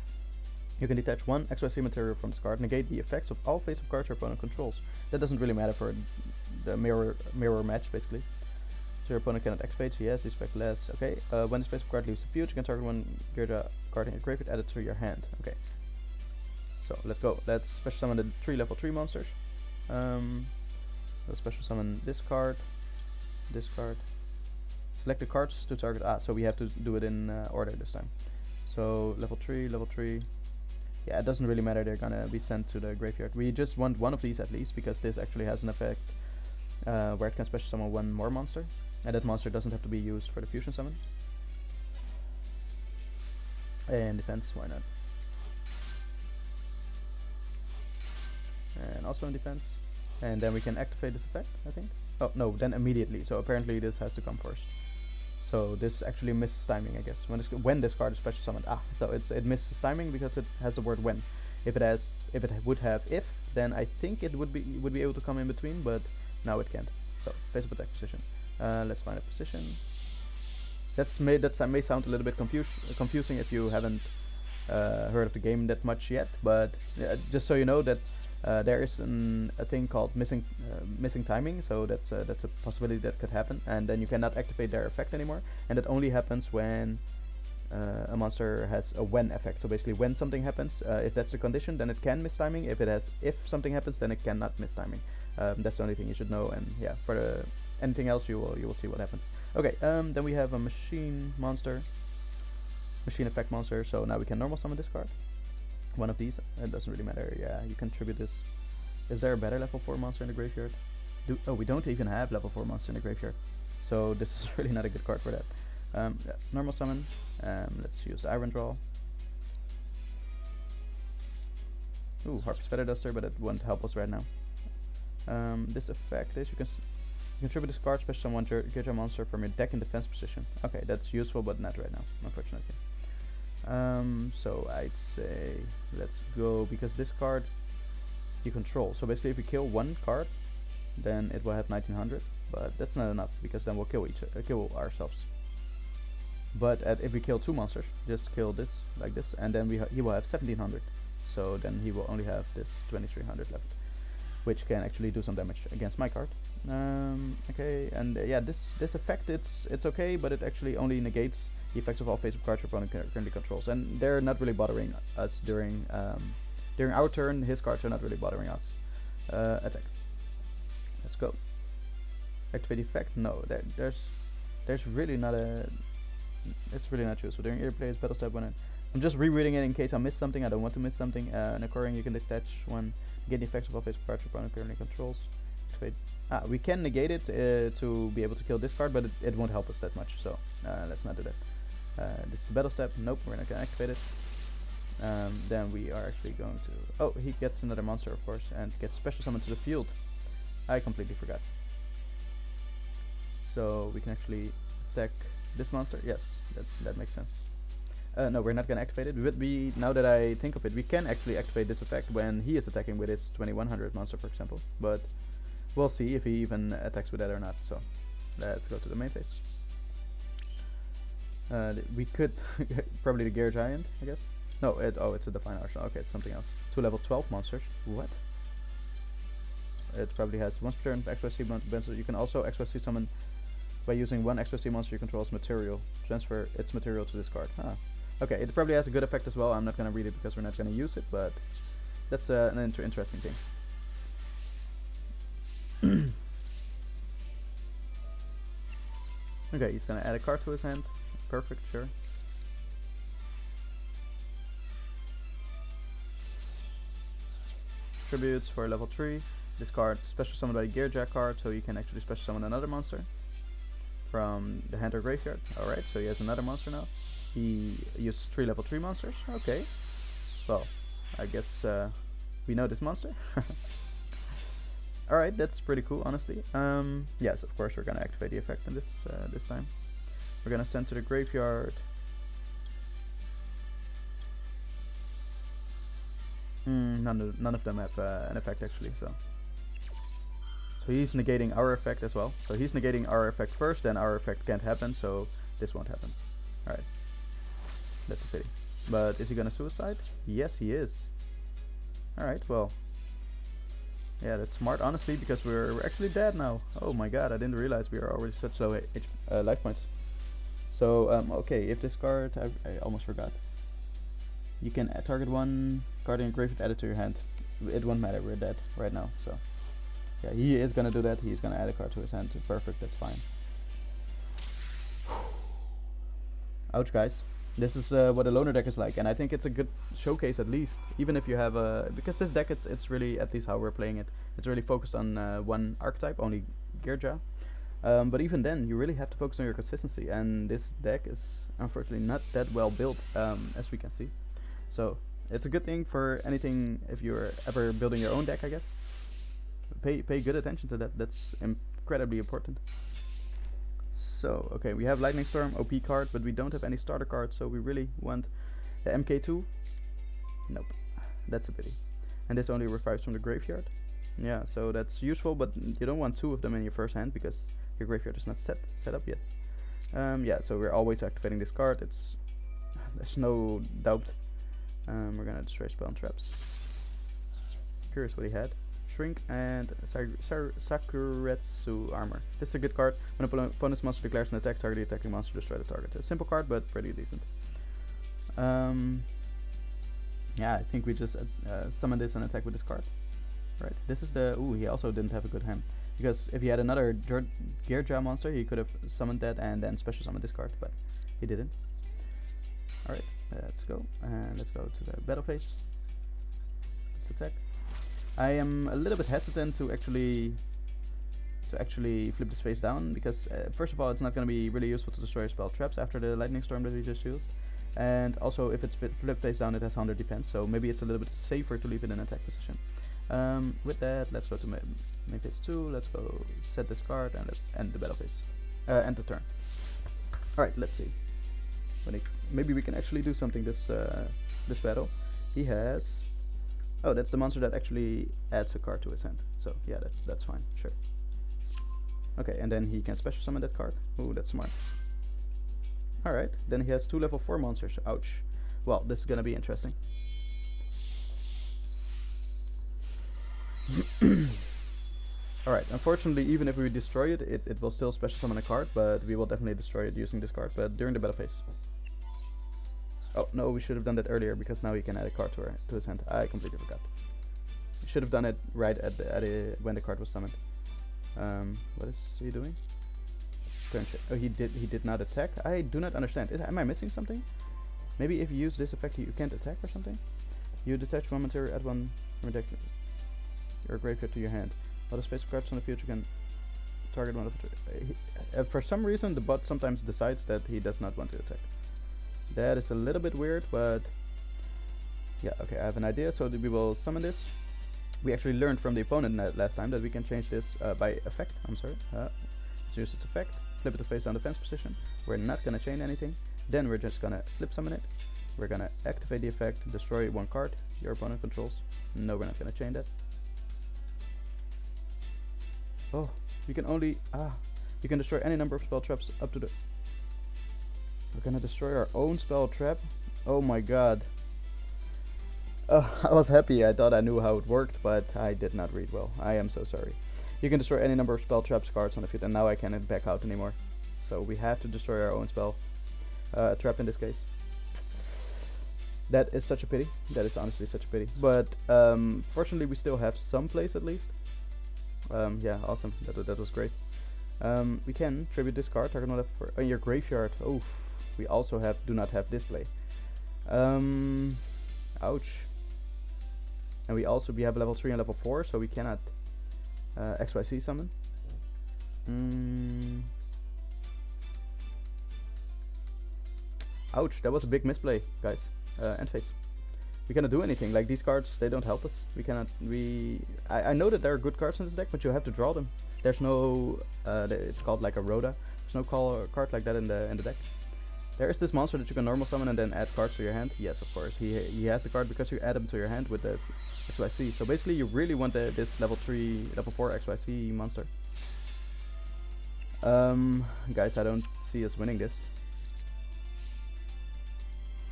you can detach 1 XYZ material from this card, negate the effects of all face of cards your opponent controls. That doesn't really matter for the mirror match, basically. So your opponent cannot activate, so yes, expect less. Okay, when this face of card leaves the field, you can target 1 Geargia card in your graveyard, add it to your hand. Okay. So let's go. Let's special summon the 3 level 3 monsters. We'll special summon this card, this card. Select the cards to target. So we have to do it in order this time. So level 3, level 3. Yeah, it doesn't really matter, they're gonna be sent to the graveyard. We just want one of these at least, because this actually has an effect where it can special summon one more monster. And that monster doesn't have to be used for the fusion summon. And defense, why not? And also in defense. And then we can activate this effect, I think. Oh, no, then immediately. So apparently this has to come first. So this actually misses timing, I guess. When this card is special summoned. So it misses timing because it has the word when. If it would have if, then I think it would be able to come in between, but now it can't. So face up attack position. Let's find a position. That may sound a little bit confusing if you haven't heard of the game that much yet, but just so you know that there is a thing called missing timing, so that's a possibility that could happen, and then you cannot activate their effect anymore, and that only happens when a monster has a when effect. So basically, when something happens, if that's the condition, then it can miss timing. If something happens, then it cannot miss timing. That's the only thing you should know, and yeah, for anything else, you will see what happens. Okay, then we have a machine effect monster. So now we can normal summon this card. One of these. It doesn't really matter. Yeah, you can tribute this. Is there a better level 4 monster in the graveyard? We don't even have level 4 monster in the graveyard. So this is really not a good card for that. Yeah, normal summon. Let's use the Iron Draw. Ooh, Harpy's Feather Duster, but it won't help us right now. This effect is you can contribute this card, special summon Geargia monster from your deck in defense position. Okay, that's useful, but not right now, unfortunately. So I'd say let's go, because this card you control. So basically, if we kill one card, then it will have 1900, but that's not enough, because then we'll kill ourselves. But if we kill two monsters, just kill this like this, and then he will have 1700. So then he will only have this 2300 left, which can actually do some damage against my card. Okay, and yeah, this effect it's okay, but it actually only negates the effects of all face-up cards your opponent currently controls, and they're not really bothering us during our turn. His cards are not really bothering us. Attack. Let's go. Activate effect. No, there's really not a. It's really not useful during either player's battle step. When I'm just rereading it in case I miss something. I don't want to miss something. In occurring, you can detach one. Get the effects of all face-up cards your opponent currently controls. Activate. We can negate it to be able to kill this card, but it won't help us that much. So let's not do that. This is the battle step. Nope, we're not gonna activate it. Then we are actually going to. Oh, he gets another monster, of course, and gets special summon to the field. I completely forgot. So we can actually attack this monster. Yes, that makes sense. No, we're not gonna activate it. But now that I think of it, we can actually activate this effect when he is attacking with his 2100 monster, for example. But we'll see if he even attacks with that or not. So let's go to the main phase. We could probably the Gear Giant, I guess. No, it's a Divine Arsenal. Okay, it's something else. 2 level 12 monsters. What? It probably has once per turn extra C monster. You can also extra C summon by using one extra C monster you control as material. Transfer its material to this card. Okay, it probably has a good effect as well. I'm not gonna read it because we're not gonna use it, but that's an interesting thing. Okay, he's gonna add a card to his hand. Perfect, sure. Tributes for level 3. This card special summoned by the Geargia card, so you can actually special summon another monster from the hand or graveyard. Alright, so he has another monster now. He uses 3 level 3 monsters. Okay. Well, I guess we know this monster. Alright, that's pretty cool, honestly. Yes, of course we're gonna activate the effect in this time. We're gonna send to the graveyard. None of them have an effect actually, so he's negating our effect as well. So he's negating our effect first, then our effect can't happen, so this won't happen. Alright. That's a pity. But is he gonna suicide? Yes, he is. Alright, well. Yeah, that's smart, honestly, because we're actually dead now. Oh my god, I didn't realize we are already such low life points. So, okay, if this card, I almost forgot. You can target one card in your graveyard, add it to your hand. It won't matter, we're dead right now, so. Yeah, he is gonna do that, he's gonna add a card to his hand, perfect, that's fine. Ouch, guys. This is what a loner deck is like, and I think it's a good showcase at least. Even if you have a, because this deck it's really, at least how we're playing it, it's really focused on one archetype, only Geargia. But even then, you really have to focus on your consistency, and this deck is unfortunately not that well built, as we can see. So it's a good thing for anything if you're ever building your own deck, I guess. Pay good attention to that. That's incredibly important. So, okay, we have Lightning Storm, OP card, but we don't have any starter cards, so we really want the MK2. Nope, that's a pity. And this only revives from the graveyard. Yeah, so that's useful, but you don't want two of them in your first hand because your graveyard is not set up yet. Yeah, so we're always activating this card. There's no doubt. We're gonna destroy spell and traps. Curious what he had. Shrink and Sakuretsu armor. This is a good card. When an opponent's monster declares an attack, target the attacking monster, destroy the target. A simple card, but pretty decent. Yeah, I think we just summon this and attack with this card. Right. This is the. Ooh, he also didn't have a good hand, because if he had another Geargia monster, he could have summoned that and then special summoned this card, but he didn't. All right, let's go, and let's go to the battle phase. Let's attack. I am a little bit hesitant to actually flip this face down, because first of all, it's not going to be really useful to destroy spell traps after the lightning storm that we just used, and also if it's flipped face down, it has 100 defense, so maybe it's a little bit safer to leave it in attack position. With that, let's go to main phase 2. Let's go set this card and let's end the battle phase. End the turn. All right, let's see. Maybe we can actually do something this battle. He has. Oh, that's the monster that actually adds a card to his hand. So yeah, that's fine. Sure. Okay, and then he can special summon that card. Ooh, that's smart. All right, then he has 2 level 4 monsters. Ouch. Well, this is gonna be interesting. Alright, unfortunately, even if we destroy it, it will still special summon a card, but we will definitely destroy it using this card, but during the battle phase. Oh, no, we should have done that earlier, because now he can add a card to his hand. I completely forgot. We should have done it right when the card was summoned. What is he doing? Turn check. Oh, he did not attack? I do not understand. Am I missing something? Maybe if you use this effect, you can't attack or something? You detach one material, add one from your deck. Your graveyard to your hand. While the space of cards on the field, you can target one of the. For some reason, the bot sometimes decides that he does not want to attack. That is a little bit weird, but yeah, okay, I have an idea. So we will summon this. We actually learned from the opponent last time that we can change this by effect. I'm sorry. Let's use its effect. Flip it to face down defense position. We're not gonna chain anything. Then we're just gonna slip summon it. We're gonna activate the effect, destroy one card your opponent controls. No, we're not gonna chain that. Oh, you can only you can destroy any number of spell traps up to the. We're gonna destroy our own spell trap. Oh my god. I was happy. I thought I knew how it worked, but I did not read well. I am so sorry. You can destroy any number of spell traps cards on the field, and now I can't back out anymore. So we have to destroy our own spell trap in this case. That is such a pity. That is honestly such a pity. But fortunately, we still have some place at least. Yeah, awesome. That was great. We can tribute this card. Target one for your graveyard. Oh, we also do not have display. Ouch. And we have level 3 and level 4, so we cannot XYZ summon. Ouch, that was a big misplay, guys. End phase. We cannot do anything. Like, these cards, they don't help us. We cannot. I know that there are good cards in this deck, but you have to draw them. There's no. It's called like a Rhoda. There's no card like that in the deck. There is this monster that you can normal summon and then add cards to your hand. Yes, of course. He has the card because you add them to your hand with the XYZ. So basically, you really want this level 3, level 4 XYZ monster. Guys, I don't see us winning this.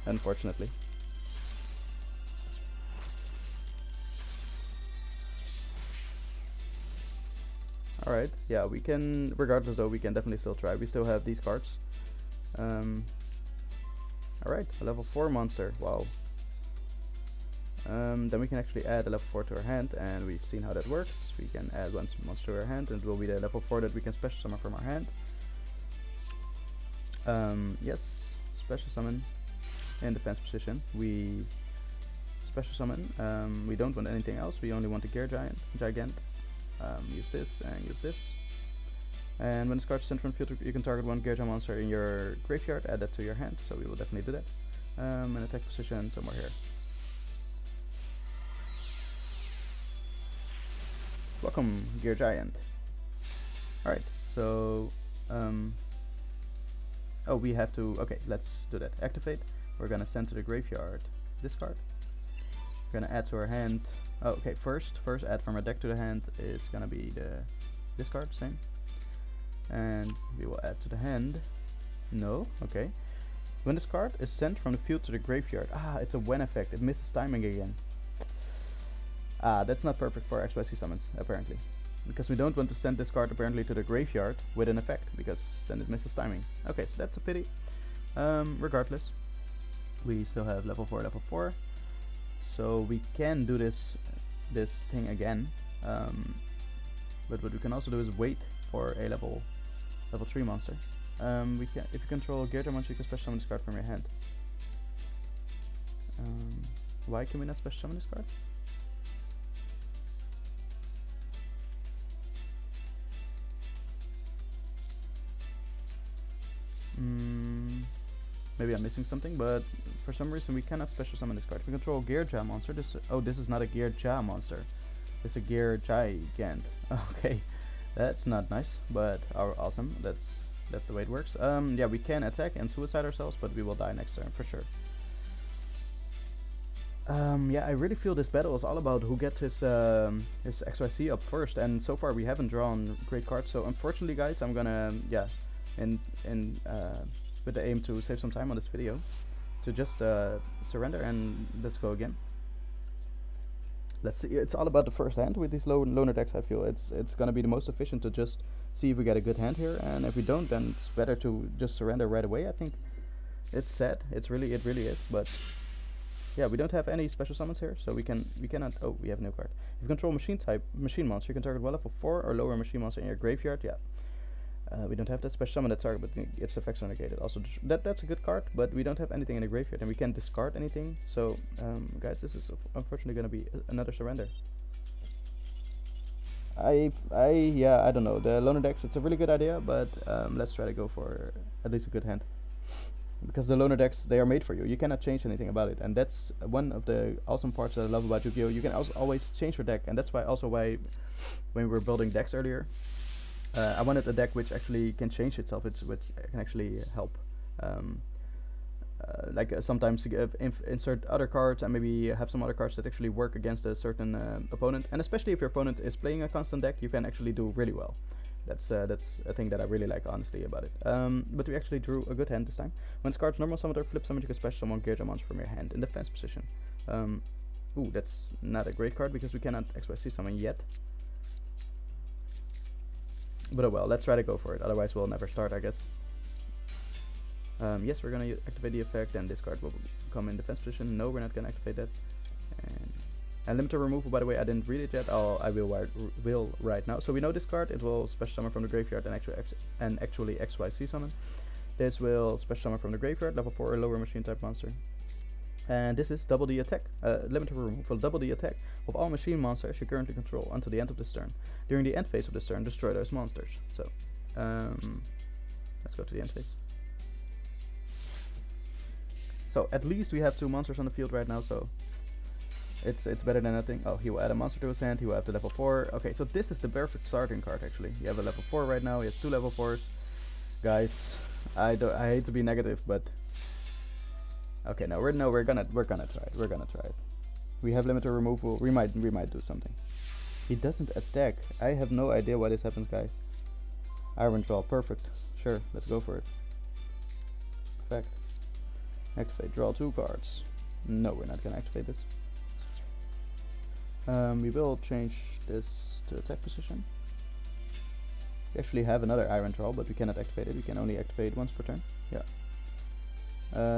Unfortunately. Alright, yeah, we can, regardless though, we can definitely still try. We still have these cards. Alright, a level 4 monster, wow. Then we can actually add a level 4 to our hand, and we've seen how that works. We can add one monster to our hand, and it will be the level 4 that we can special summon from our hand. Yes, special summon. in defense position. We special summon. We don't want anything else. We only want the Gigant. Use this and use this. And when this card is sent from the field, you can target one Geargia monster in your graveyard, add that to your hand, so we will definitely do that. And attack position somewhere here. Welcome, Geargia. Alright, so oh, we have to, okay, let's do that. Activate. We're gonna send to the graveyard this card. We're gonna add to our hand. Oh, okay, first add from our deck to the hand is gonna be this card, same. And we will add to the hand. No, okay. When this card is sent from the field to the graveyard, it's a when effect. It misses timing again. That's not perfect for XYZ summons, apparently. Because we don't want to send this card apparently to the graveyard with an effect, because then it misses timing. Okay, so that's a pity. Regardless, we still have level 4, so we can do this thing again. But what we can also do is wait for a level 3 monster. We can, if you control Geargia monster, you can special summon this card from your hand. Why can we not special summon this card? Maybe I'm missing something, but for some reason we cannot special summon this card. If we control Geargia monster, this is not a Geargia monster. It's a Gigant. Okay, that's not nice, but awesome. That's the way it works. Yeah, we can attack and suicide ourselves, but we will die next turn for sure. Yeah, I really feel this battle is all about who gets his XYZ up first, and so far we haven't drawn great cards. So unfortunately, guys, I'm gonna with the aim to save some time on this video, to just surrender and let's go again. Let's see. It's all about the first hand with these loner decks. I feel it's gonna be the most efficient to just see if we get a good hand here, and if we don't, then it's better to just surrender right away. I think it's sad. It really is. But yeah, we don't have any special summons here, so we cannot. Oh, we have a new card. If you control machine monster, you can target one level 4 or lower machine monster in your graveyard. Yeah. We don't have that special summon that target, but its effects are negated. Also, that's a good card, but we don't have anything in the graveyard, and we can't discard anything. So, guys, this is unfortunately going to be another surrender. Yeah, I don't know. The loner decks, it's a really good idea, but let's try to go for at least a good hand. Because the loner decks, they are made for you. You cannot change anything about it, and that's one of the awesome parts that I love about Yu-Gi-Oh! You can also always change your deck, and that's why when we were building decks earlier, I wanted a deck which actually can change itself. Which can actually help, sometimes insert other cards and maybe have some other cards that actually work against a certain opponent. And especially if your opponent is playing a constant deck, you can actually do really well. That's a thing that I really like, honestly, about it. But we actually drew a good hand this time. When this card's normal summon or flip summon, you can special summon Geargia monster from your hand in defense position. Ooh, that's not a great card because we cannot XYZ summon yet. But oh well, let's try to go for it, otherwise we'll never start, I guess. Yes, we're gonna activate the effect, and this card will come in defense position. No, we're not gonna activate that. And limiter removal, by the way, I didn't read it yet. I will right now. So we know this card, it will special summon from the graveyard and actually XYZ summon. This will special summon from the graveyard, level 4 or lower machine type monster. And this is double the attack, limiter removal, double the attack of all machine monsters you currently control until the end of this turn. During the end phase of this turn, destroy those monsters. So, let's go to the end phase. So at least we have 2 monsters on the field right now, so it's better than nothing. Oh, he will add a monster to his hand, he will have the level 4. Okay, so this is the perfect starting card actually. You have a level 4 right now, he has 2 level 4s. Guys, I hate to be negative, but okay, we're gonna try it. We're gonna try it. We have limiter removal. We might do something. He doesn't attack. I have no idea why this happens, guys. Iron draw, perfect. Sure, let's go for it. Perfect. Activate. Draw 2 cards. No, we're not gonna activate this. We will change this to attack position. We actually have another iron draw, but we cannot activate it. We can only activate once per turn. Yeah.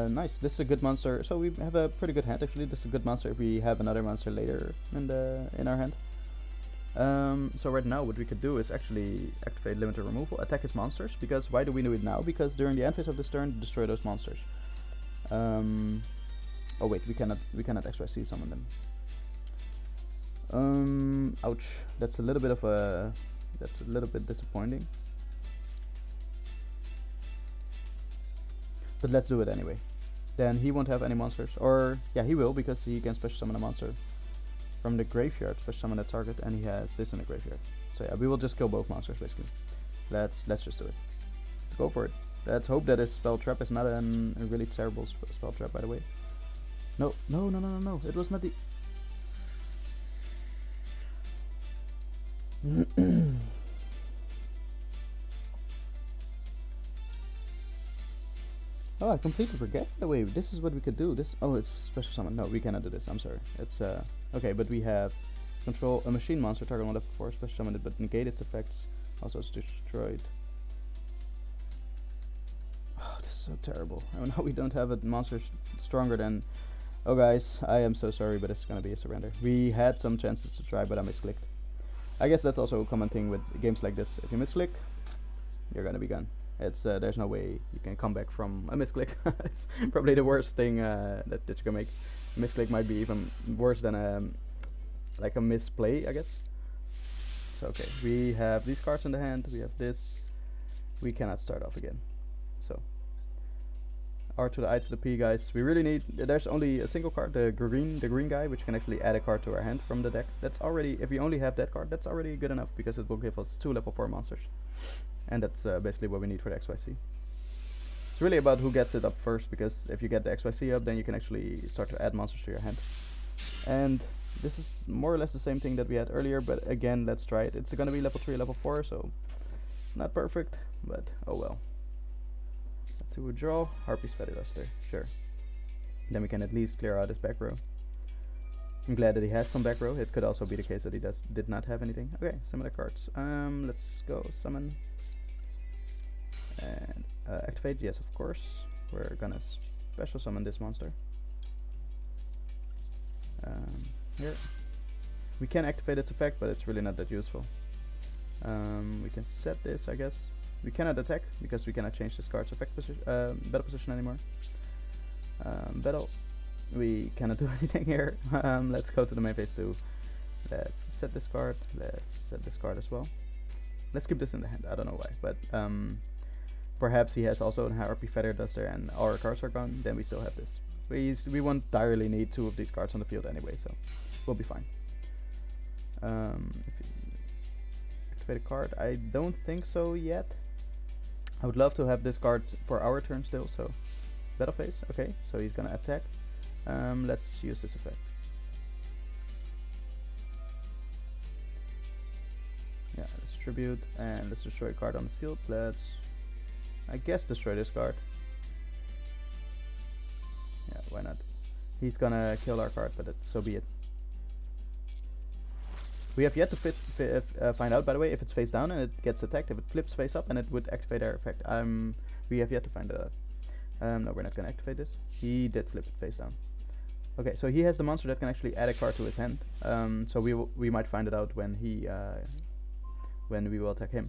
Nice. This is a good monster. So we have a pretty good hand actually. This is a good monster if we have another monster later in our hand. So right now what we could do is actually activate limiter removal, attack his monsters. Because why do we do it now? Because during the end phase of this turn, destroy those monsters. Oh wait, we cannot XYZ summon them. Ouch. That's a little bit disappointing. But let's do it anyway. Then he won't have any monsters, or yeah, he will, because he can special summon a monster from the graveyard, special summon a target, and he has this in the graveyard. So yeah, we will just kill both monsters basically. Let's just do it. Let's go for it. Let's hope that his spell trap is not a really terrible spell trap, by the way. No, no, no, no, no, no. It was not the... Oh, I completely forget. Oh, wait, this is what we could do. This... Oh, it's special summon. No, we cannot do this. I'm sorry. It's, okay, but we have... Control a machine monster, target 1 level 4, special summon it, but negate its effects. Also, it's destroyed. Oh, this is so terrible. Oh, now we don't have a monster stronger than... Oh, guys, I am so sorry, but it's gonna be a surrender. We had some chances to try, but I misclicked. I guess that's also a common thing with games like this. If you misclick, you're gonna be gone. It's there's no way you can come back from a misclick. It's probably the worst thing that you can make. A misclick might be even worse than like a misplay, I guess. So okay, we have these cards in the hand. We have this. We cannot start off again. So R to the I to the P, guys. We really need... There's only a single card, the green guy, which can actually add a card to our hand from the deck. That's already... If we only have that card, that's already good enough, because it will give us 2 level 4 monsters. And that's basically what we need for the XYZ. It's really about who gets it up first, because if you get the XYZ up, then you can actually start to add monsters to your hand. And this is more or less the same thing that we had earlier, but again, let's try it. It's gonna be level 3, level 4, so it's not perfect, but oh well. Let's see, withdraw, Harpy's Feather Duster, sure. Then we can at least clear out his back row. I'm glad that he has some back row. It could also be the case that he did not have anything. Okay, similar cards. Let's go summon. And activate, yes of course. We're gonna special summon this monster. Here. We can activate its effect, but it's really not that useful. We can set this, I guess. We cannot attack, because we cannot change this card's effect battle position anymore. Battle. We cannot do anything here. Let's go to the main phase 2. Let's set this card. Let's set this card as well. Let's keep this in the hand. I don't know why, but perhaps he has also a Harpy Feather Duster and our cards are gone. Then we still have this. We won't direly need 2 of these cards on the field anyway, so we'll be fine. If you activate a card, I don't think so yet. I would love to have this card for our turn still, so battle phase, okay, so he's gonna attack. Let's use this effect. Yeah, let's tribute and let's destroy a card on the field. Let's, I guess, destroy this card. Yeah, why not? He's gonna kill our card, but so be it. We have yet to find out, by the way, if it's face down and it gets attacked. If it flips face up, and it would activate our effect. We have yet to find out. No, we're not gonna activate this. He did flip it face down. Okay, so he has the monster that can actually add a card to his hand. So we might find it out when we will attack him.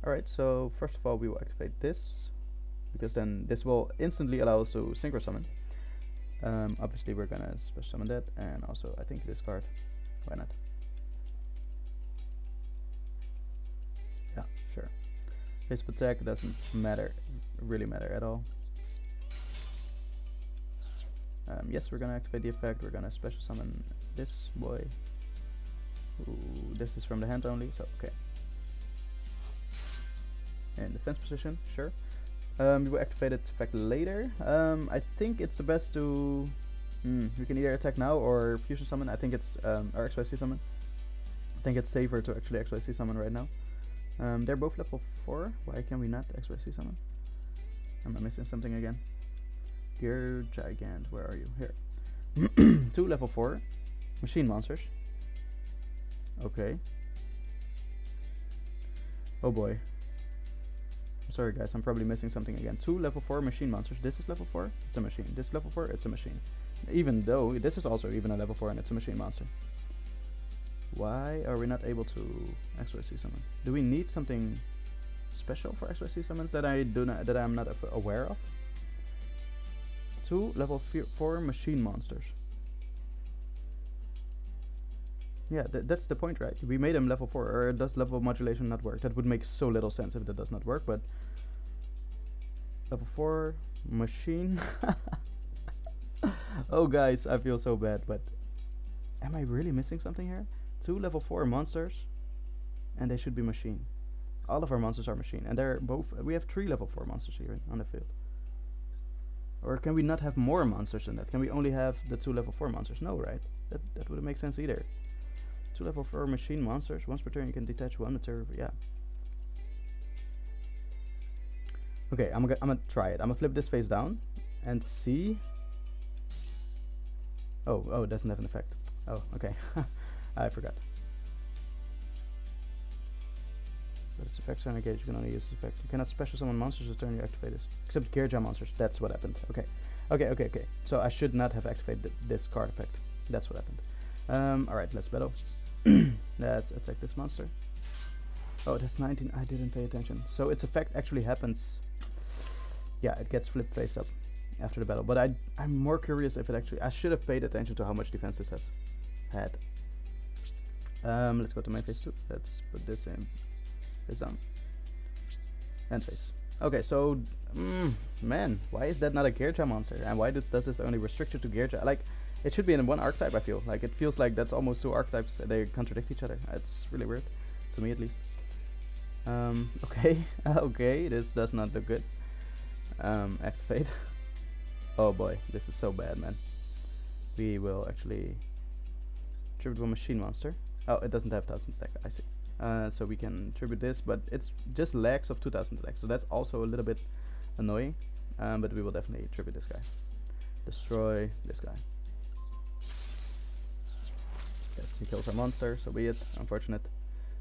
All right. So first of all, we will activate this, because then this will instantly allow us to synchro summon. Obviously, we're gonna special summon that, and also I think this card. Why not? Yeah, sure. Face attack doesn't really matter at all. Yes, we're gonna activate the effect. We're gonna special summon this boy. Ooh, this is from the hand only, so okay. In defense position, sure. We will activate its effect later. I think it's the best to... we can either attack now or fusion summon. I think it's or XYZ summon. I think it's safer to actually XYZ summon right now. They're both level 4. Why can we not XYZ summon? Am I missing something again? Geargia, where are you? Here. 2 level 4 machine monsters. Okay. Oh boy. I'm sorry guys, I'm probably missing something again. 2 level 4 machine monsters. This is level 4, it's a machine. This level 4, it's a machine. Even though this is also even a level 4 and it's a machine monster. Why are we not able to XYZ summon? Do we need something special for XYZ summons that I'm not aware of? 2 level 4 machine monsters. Yeah, that's the point, right? We made him level 4, or does level modulation not work? That would make so little sense if that does not work, but... Level 4 machine. Oh guys, I feel so bad, but... Am I really missing something here? 2 level 4 monsters, and they should be machine. All of our monsters are machine, and they're both... We have 3 level 4 monsters here on the field. Or can we not have more monsters than that? Can we only have the 2 level 4 monsters? No, right? That wouldn't make sense either. 2 level 4 machine monsters. Once per turn you can detach 1 material. Yeah. Okay, I'm gonna try it. I'm gonna flip this face down and see. Oh, it doesn't have an effect. Oh, okay. I forgot. But its effects are negated. You can only use this effect. You cannot special summon monsters the turn you activate this. Except Geargia monsters. That's what happened. Okay. Okay. So I should not have activated this card effect. That's what happened. Alright, let's battle. Let's attack this monster. Oh, that's 19. I didn't pay attention. So its effect actually happens. Yeah, it gets flipped face up after the battle. But I'm more curious if it actually... I should have paid attention to how much defense this has had. Let's go to main phase 2. Let's put this in. This down. End phase. Okay, so... man, why is that not a Geargia monster? And why does this only restrict it to Geargia? Like, it should be in one archetype, I feel. Like, it feels like that's almost 2 archetypes. They contradict each other. It's really weird. To me, at least. Okay. Okay, this does not look good. Activate. Oh boy, this is so bad, man. We will actually tribute one machine monster. Oh, it doesn't have 1000 attack, I see. So we can tribute this, but it's just lags of 2000 attack, so that's also a little bit annoying. But we will definitely tribute this guy. Destroy this guy. Yes, he kills our monster, so be it. Unfortunate,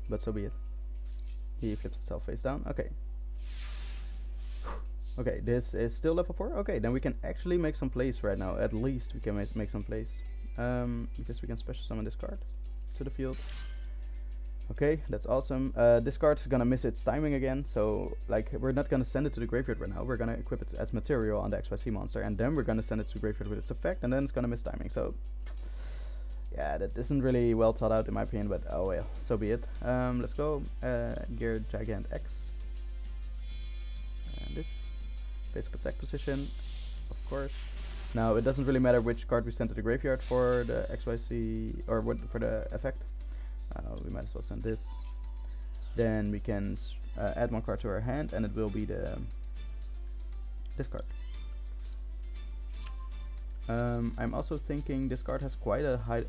but so be it. He flips itself face down. Okay. Okay, this is still level 4. Okay, then we can actually make some plays right now. At least we can make some plays. Because we can special summon this card to the field. Okay, that's awesome. This card is gonna miss its timing again. So, like, we're not gonna send it to the graveyard right now. We're gonna equip it as material on the XYZ monster. And then we're gonna send it to the graveyard with its effect. And then it's gonna miss timing. So, yeah, that isn't really well thought out in my opinion. But, oh well, so be it. Let's go. Geargia and X. And this. Basic attack position, of course. Now it doesn't really matter which card we send to the graveyard for the XYZ or what for the effect. We might as well send this. Then we can add 1 card to our hand, and it will be this card. I'm also thinking this card has quite a high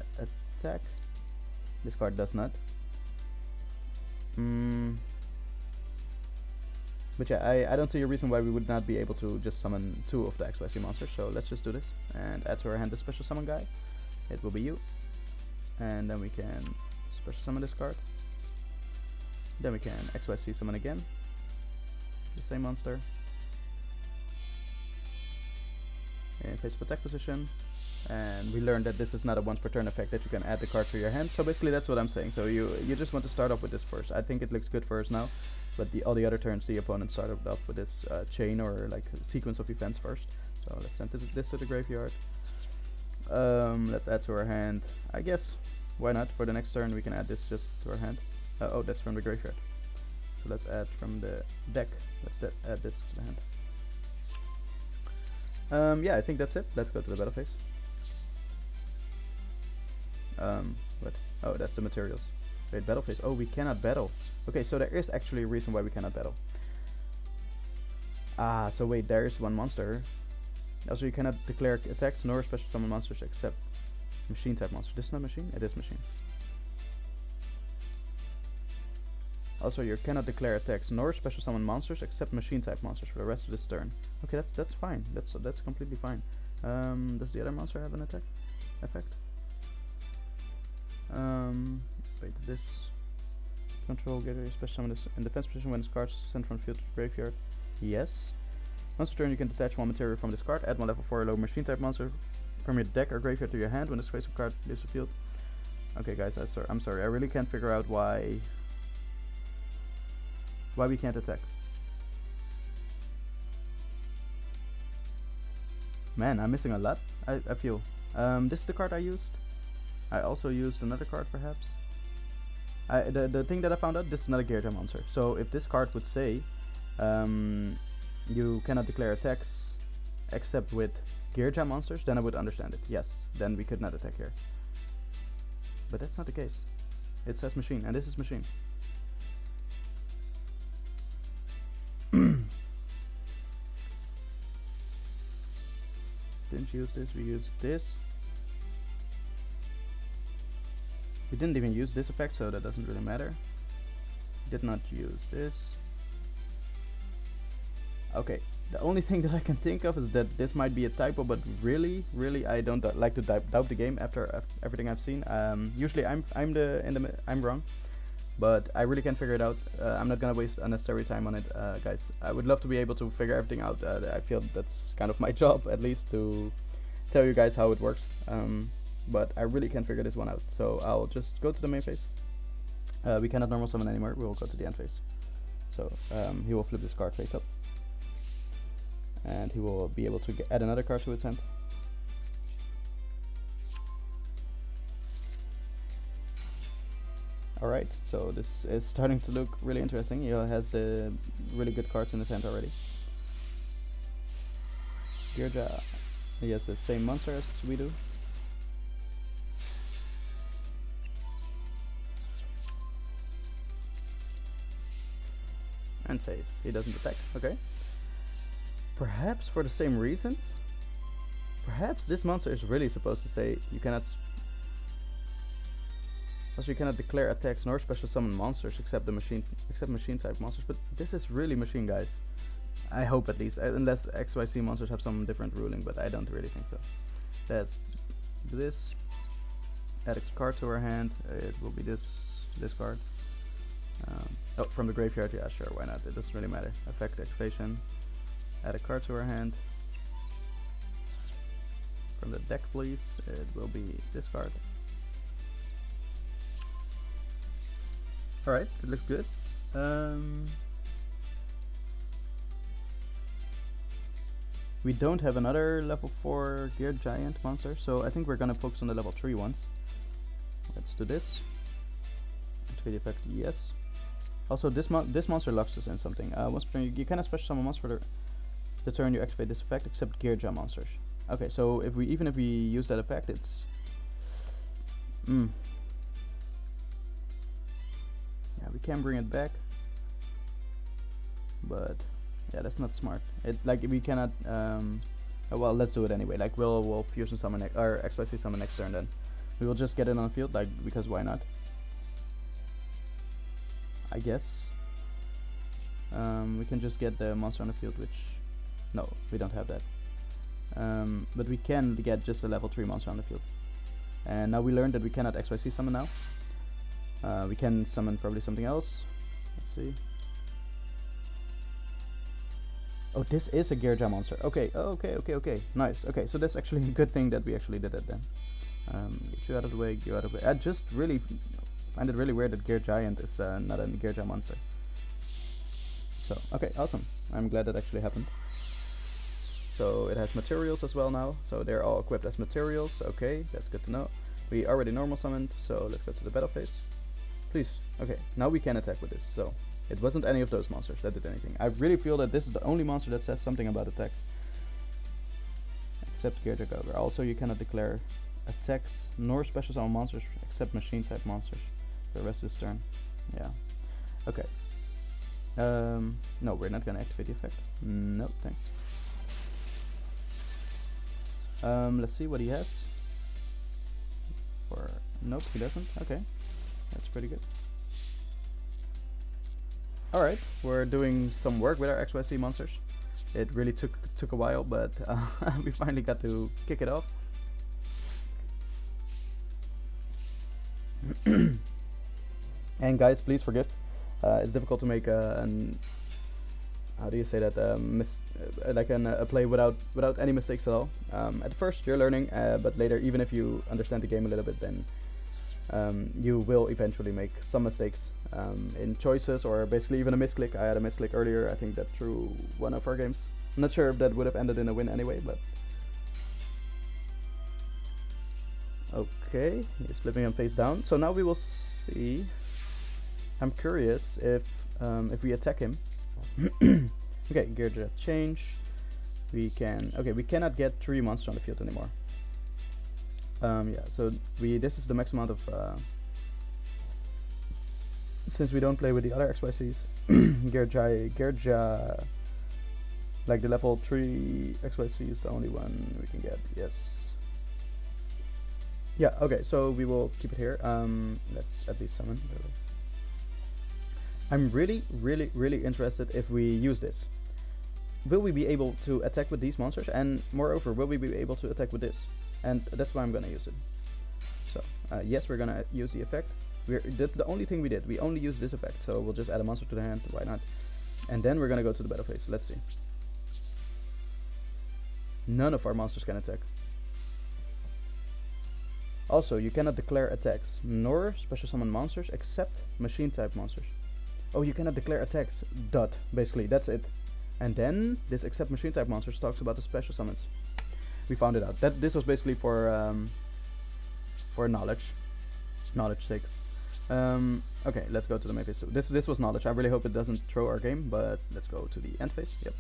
attack. This card does not. But yeah, I don't see a reason why we would not be able to just summon 2 of the XYZ monsters. So let's just do this and add to our hand the special summon guy. It will be you. And then we can special summon this card. Then we can XYZ summon again. The same monster. In face of attack position. And we learned that this is not a once per turn effect that you can add the card to your hand. So basically that's what I'm saying. So you just want to start off with this first. I think it looks good for us now. But all the other turns, the opponent started off with this chain or like sequence of events first. So let's send this to the graveyard. Let's add to our hand. I guess, why not? For the next turn, we can add this just to our hand. Oh, that's from the graveyard. So let's add from the deck. Let's add this to the hand. Yeah, I think that's it. Let's go to the battle phase. What? Oh, that's the materials. Wait, battle phase. Oh, we cannot battle. Okay, so there is actually a reason why we cannot battle. Ah, so wait, there is 1 monster. Also, you cannot declare attacks nor special summon monsters except machine type monsters. This is not machine? It is machine. Also, you cannot declare attacks nor special summon monsters except machine type monsters for the rest of this turn. Okay, that's fine. That's completely fine. Does the other monster have an attack effect? Wait, this control get a special summon this in defense position when this card is sent from the field to the graveyard. Yes. Once per turn, you can detach 1 material from this card. Add 1 level 4 low machine type monster from your deck or graveyard to your hand when this face of card leaves the field. Okay, guys, I'm sorry. I really can't figure out why we can't attack. Man, I'm missing a lot, I feel. This is the card I used. I also used another card, perhaps. The thing that I found out, this is not a Geargia monster. So if this card would say, you cannot declare attacks except with Geargia monsters, then I would understand it. Yes, then we could not attack here. But that's not the case. It says machine, and this is machine. Didn't use this, we used this. We didn't even use this effect, so that doesn't really matter. Did not use this. Okay, the only thing that I can think of is that this might be a typo, but really, I don't like to doubt the game after everything I've seen. Usually I'm wrong, but I really can't figure it out. I'm not gonna waste unnecessary time on it, guys. I would love to be able to figure everything out. I feel that's kind of my job, at least, to tell you guys how it works. But I really can't figure this one out, so I'll just go to the main phase. We cannot normal summon anymore. We will go to the end phase. So he will flip this card face up, and he will be able to add another card to its hand. Alright, so this is starting to look really interesting. He has the really good cards in his hand already. Geargia, he has the same monster as we do. And phase, he doesn't attack, okay. Perhaps for the same reason. Perhaps this monster is really supposed to say you cannot you cannot declare attacks nor special summon monsters except machine type monsters, but this is really machine, guys. I hope, at least, unless XYZ monsters have some different ruling, but I don't really think so. Let's do this. Add a card to our hand. It will be this card. Oh, from the graveyard, yeah, sure, why not? It doesn't really matter. Effect activation. Add a card to our hand. From the deck, please. It will be this card. Alright, it looks good. We don't have another level 4 Gear Giant monster, so I think we're gonna focus on the level 3 ones. Let's do this. Activate effect, yes. Also, this monster locks us in something. Once per turn, you cannot special summon monster for the turn you activate this effect except Geargia monsters. Okay, so even if we use that effect, it's yeah, we can bring it back, but yeah, that's not smart. Like, we cannot. Well, let's do it anyway. Like, we'll fusion summon or XYZ summon next turn. Then we will just get it on the field, like, because why not? I guess. We can just get the monster on the field, which no, we don't have that. But we can get just a level 3 monster on the field. And now we learned that we cannot XYZ summon now. We can summon probably something else. Let's see. Oh, this is a Geargia monster. Okay, okay. Nice. Okay, so that's actually a good thing that we actually did it then. Get you out of the way, get you out of the way. I just really find it really weird that Gear Giant is not a Geargia monster. So, okay, awesome. I'm glad that actually happened. So it has materials as well now. So they're all equipped as materials. Okay, that's good to know. We already normal summoned, so let's go to the battle phase. Please. Okay, now we can attack with this. So it wasn't any of those monsters that did anything. I really feel that this is the only monster that says something about attacks. Except Geargia Gogger. Also, you cannot declare attacks nor special summon monsters except machine type monsters for the rest of this turn. Yeah. Okay. No, we're not gonna activate the effect. No, thanks. Let's see what he has. Or nope, he doesn't. Okay, that's pretty good. All right, we're doing some work with our XYZ monsters. It really took a while, but we finally got to kick it off. And guys, please forgive. It's difficult to make an how do you say that, a play without any mistakes at all. At first you're learning, but later, even if you understand the game a little bit, then you will eventually make some mistakes in choices, or basically even a misclick. I had a misclick earlier, I think that through one of our games. I'm not sure if that would have ended in a win anyway, but Okay, he's flipping him face down. So now we will see. I'm curious if we attack him. Okay, Geargia change. We can. Okay, we cannot get 3 monsters on the field anymore. Yeah, so this is the max amount of. Since we don't play with the other XYCs, Geargia, like the level 3 XYC is the only one we can get. Yes. Yeah. Okay, so we will keep it here. Let's at least summon. I'm really interested if we use this. Will we be able to attack with these monsters? And moreover, will we be able to attack with this? And that's why I'm gonna use it. So yes, we're gonna use the effect. That's the only thing we did. We only used this effect, so we'll just add a monster to the hand. Why not? And then we're gonna go to the battle phase. Let's see. None of our monsters can attack. Also, you cannot declare attacks nor special summon monsters except machine type monsters. Oh, you cannot declare attacks. Dot. Basically, that's it. And then this except machine type monsters talks about the special summons. We found it out. That this was basically for knowledge. Knowledge stakes. Okay, let's go to the main phase 2. This was knowledge. I really hope it doesn't throw our game, but let's go to the end phase. Yep.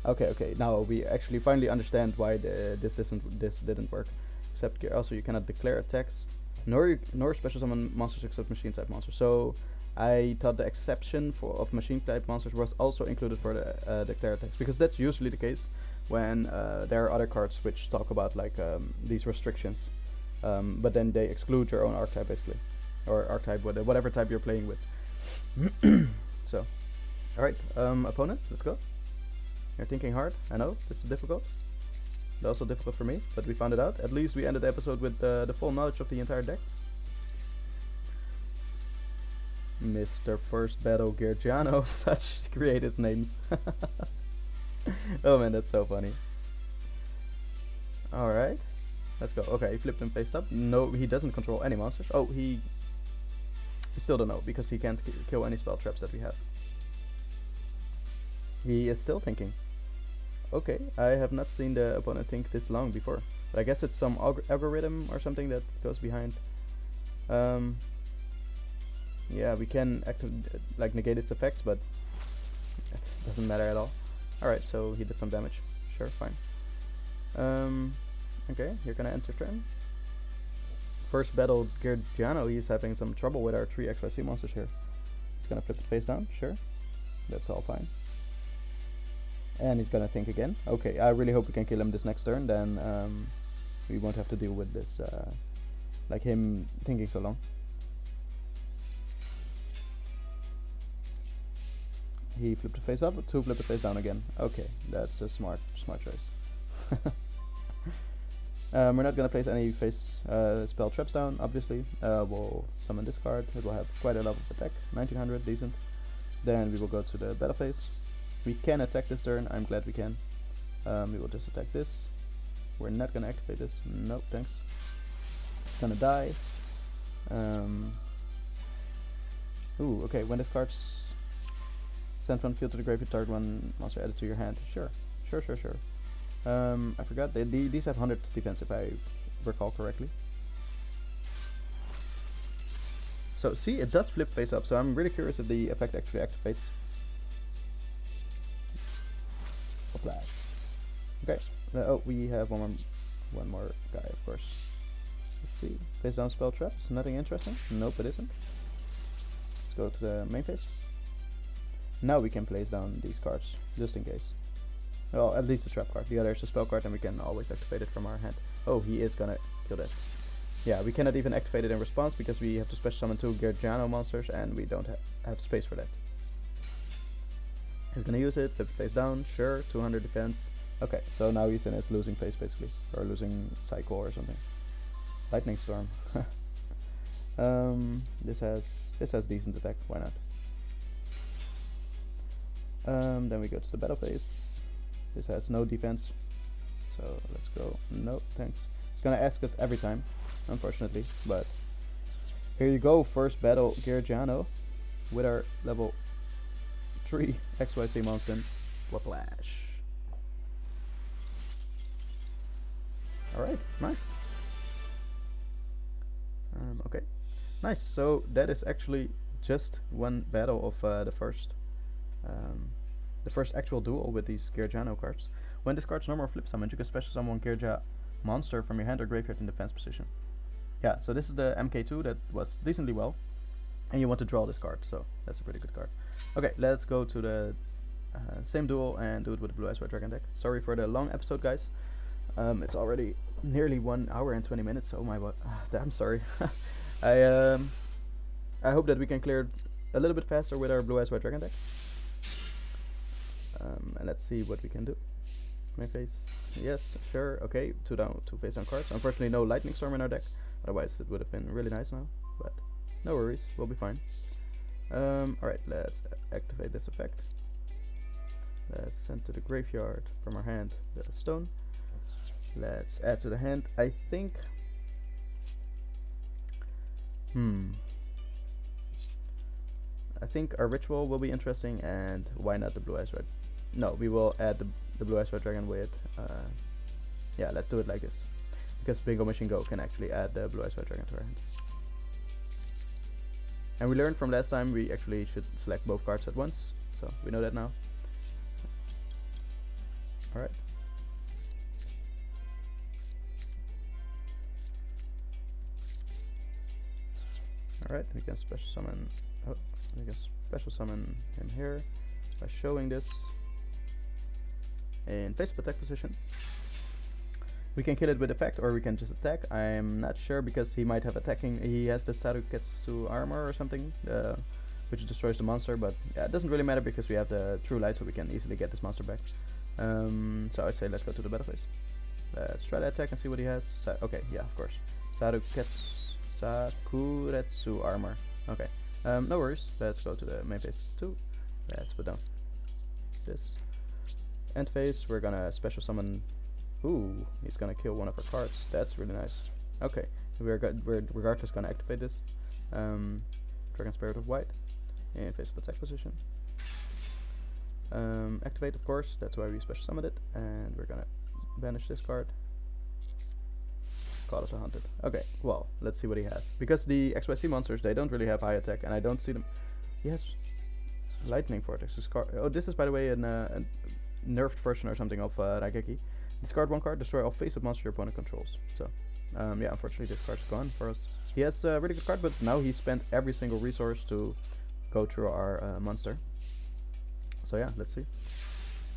Okay. Now we actually finally understand why this didn't work. Except also you cannot declare attacks, nor special summon monsters except machine type monsters. So I thought the exception of machine type monsters was also included for the declare attacks, because that's usually the case when there are other cards which talk about like these restrictions, but then they exclude your own archetype basically, or archetype whatever type you're playing with. So, all right, opponent, let's go. You're thinking hard. I know this is difficult. It's also difficult for me, but we found it out. At least we ended the episode with the full knowledge of the entire deck. Mr. First Battle Geargiano, such creative names. Oh man, that's so funny. Alright, let's go. Okay, he flipped him face up. No, he doesn't control any monsters. Oh, we still don't know, because he can't kill any spell traps that we have. He is still thinking. Okay, I have not seen the opponent think this long before. But I guess it's some algorithm or something that goes behind. Yeah, we can like negate its effects, but it doesn't matter at all. Alright, so he did some damage. Sure, fine. Okay, you're gonna enter turn. First battle Geargiano, he's having some trouble with our 3 XYC monsters here. He's gonna flip the face down, sure. That's all fine. And he's gonna think again. Okay, I really hope we can kill him this next turn, then we won't have to deal with this, like him thinking so long. He flipped the face up, to flip the face down again. Okay, that's a smart choice. We're not gonna place any face spell traps down, obviously. We'll summon this card. It will have quite a lot of attack, 1900, decent. Then we will go to the battle phase. We can attack this turn. I'm glad we can. We will just attack this. We're not gonna activate this. No, thanks. It's gonna die. Ooh, okay. When this card's sent from field to the graveyard, target one monster added to your hand. Sure. I forgot. These have 100 defense if I recall correctly. So see, it does flip face up. So I'm really curious if the effect actually activates. Flash. Okay. Oh, we have one more guy, of course. Let's see. Face down spell traps. Nothing interesting. Nope, it isn't. Let's go to the main phase. Now we can place down these cards, just in case. Well, at least the trap card. The other is a spell card, and we can always activate it from our hand. Oh, he is gonna kill that. Yeah, we cannot even activate it in response because we have to special summon 2 Geargiano monsters, and we don't have space for that. He's gonna use it, flip the face down, sure, 200 defense. Okay, so now he's in his losing phase basically, or losing cycle or something. Lightning Storm. This has decent attack, why not? Then we go to the battle phase. This has no defense, so let's go. No, thanks. It's gonna ask us every time, unfortunately, but here you go, first battle Geargiano with our level 3 XYC monster, Whiplash. Alright, nice. Okay, nice. So that is actually just one battle of the first actual duel with these Geargiano cards. When this card's normal flip summoned, you can special summon one Geargia monster from your hand or graveyard in defense position. Yeah, so this is the MK2 that was decently well, and you want to draw this card, so that's a pretty good card. Okay, let's go to the same duel and do it with the Blue Eyes White Dragon deck. Sorry for the long episode, guys. It's already nearly 1 hour and 20 minutes. Oh my god, I'm sorry. I hope that we can clear it a little bit faster with our Blue Eyes White Dragon deck. And let's see what we can do. Main phase, yes, sure, okay, 2 face down cards. Unfortunately, no Lightning Storm in our deck. Otherwise, it would have been really nice now. But no worries, we'll be fine. Alright, let's activate this effect. Let's send to the graveyard from our hand the stone. Let's add to the hand. I think. I think our ritual will be interesting, and why not the Blue Eyes Red? No, we will add the Blue Eyes Red Dragon with. Yeah, let's do it like this, because Bingo Machine Go can actually add the Blue Eyes Red Dragon to our hand. And we learned from last time we actually should select both cards at once, so we know that now. Alright. Alright, we can special summon. Oh, we can special summon him here by showing this in face attack position. We can kill it with effect, or we can just attack. I'm not sure, because he might have attacking. He has the Saruketsu armor or something, which destroys the monster. But yeah, it doesn't really matter because we have the True Light, so we can easily get this monster back. So I'd say let's go to the battle phase. Let's try to attack and see what he has. Okay, yeah, of course. Sakuretsu armor. Okay. No worries. Let's go to the main phase 2. Let's put down this. End phase, we're gonna special summon. Ooh, he's gonna kill one of our cards. That's really nice. Okay, we're regardless gonna activate this. Dragon Spirit of White in face attack position. Activate, of course. That's why we special summoned it, and we're gonna banish this card. Call it a Hunted. Okay, well, let's see what he has. Because the XYZ monsters, they don't really have high attack, and I don't see them. He has Lightning Vortex. Oh, this is, by the way, a nerfed version or something of Raigeki. Discard one card, destroy all face-up monster your opponent controls. So, yeah, unfortunately this card's gone for us. He has a really good card, but now he spent every single resource to go through our monster. So yeah, let's see.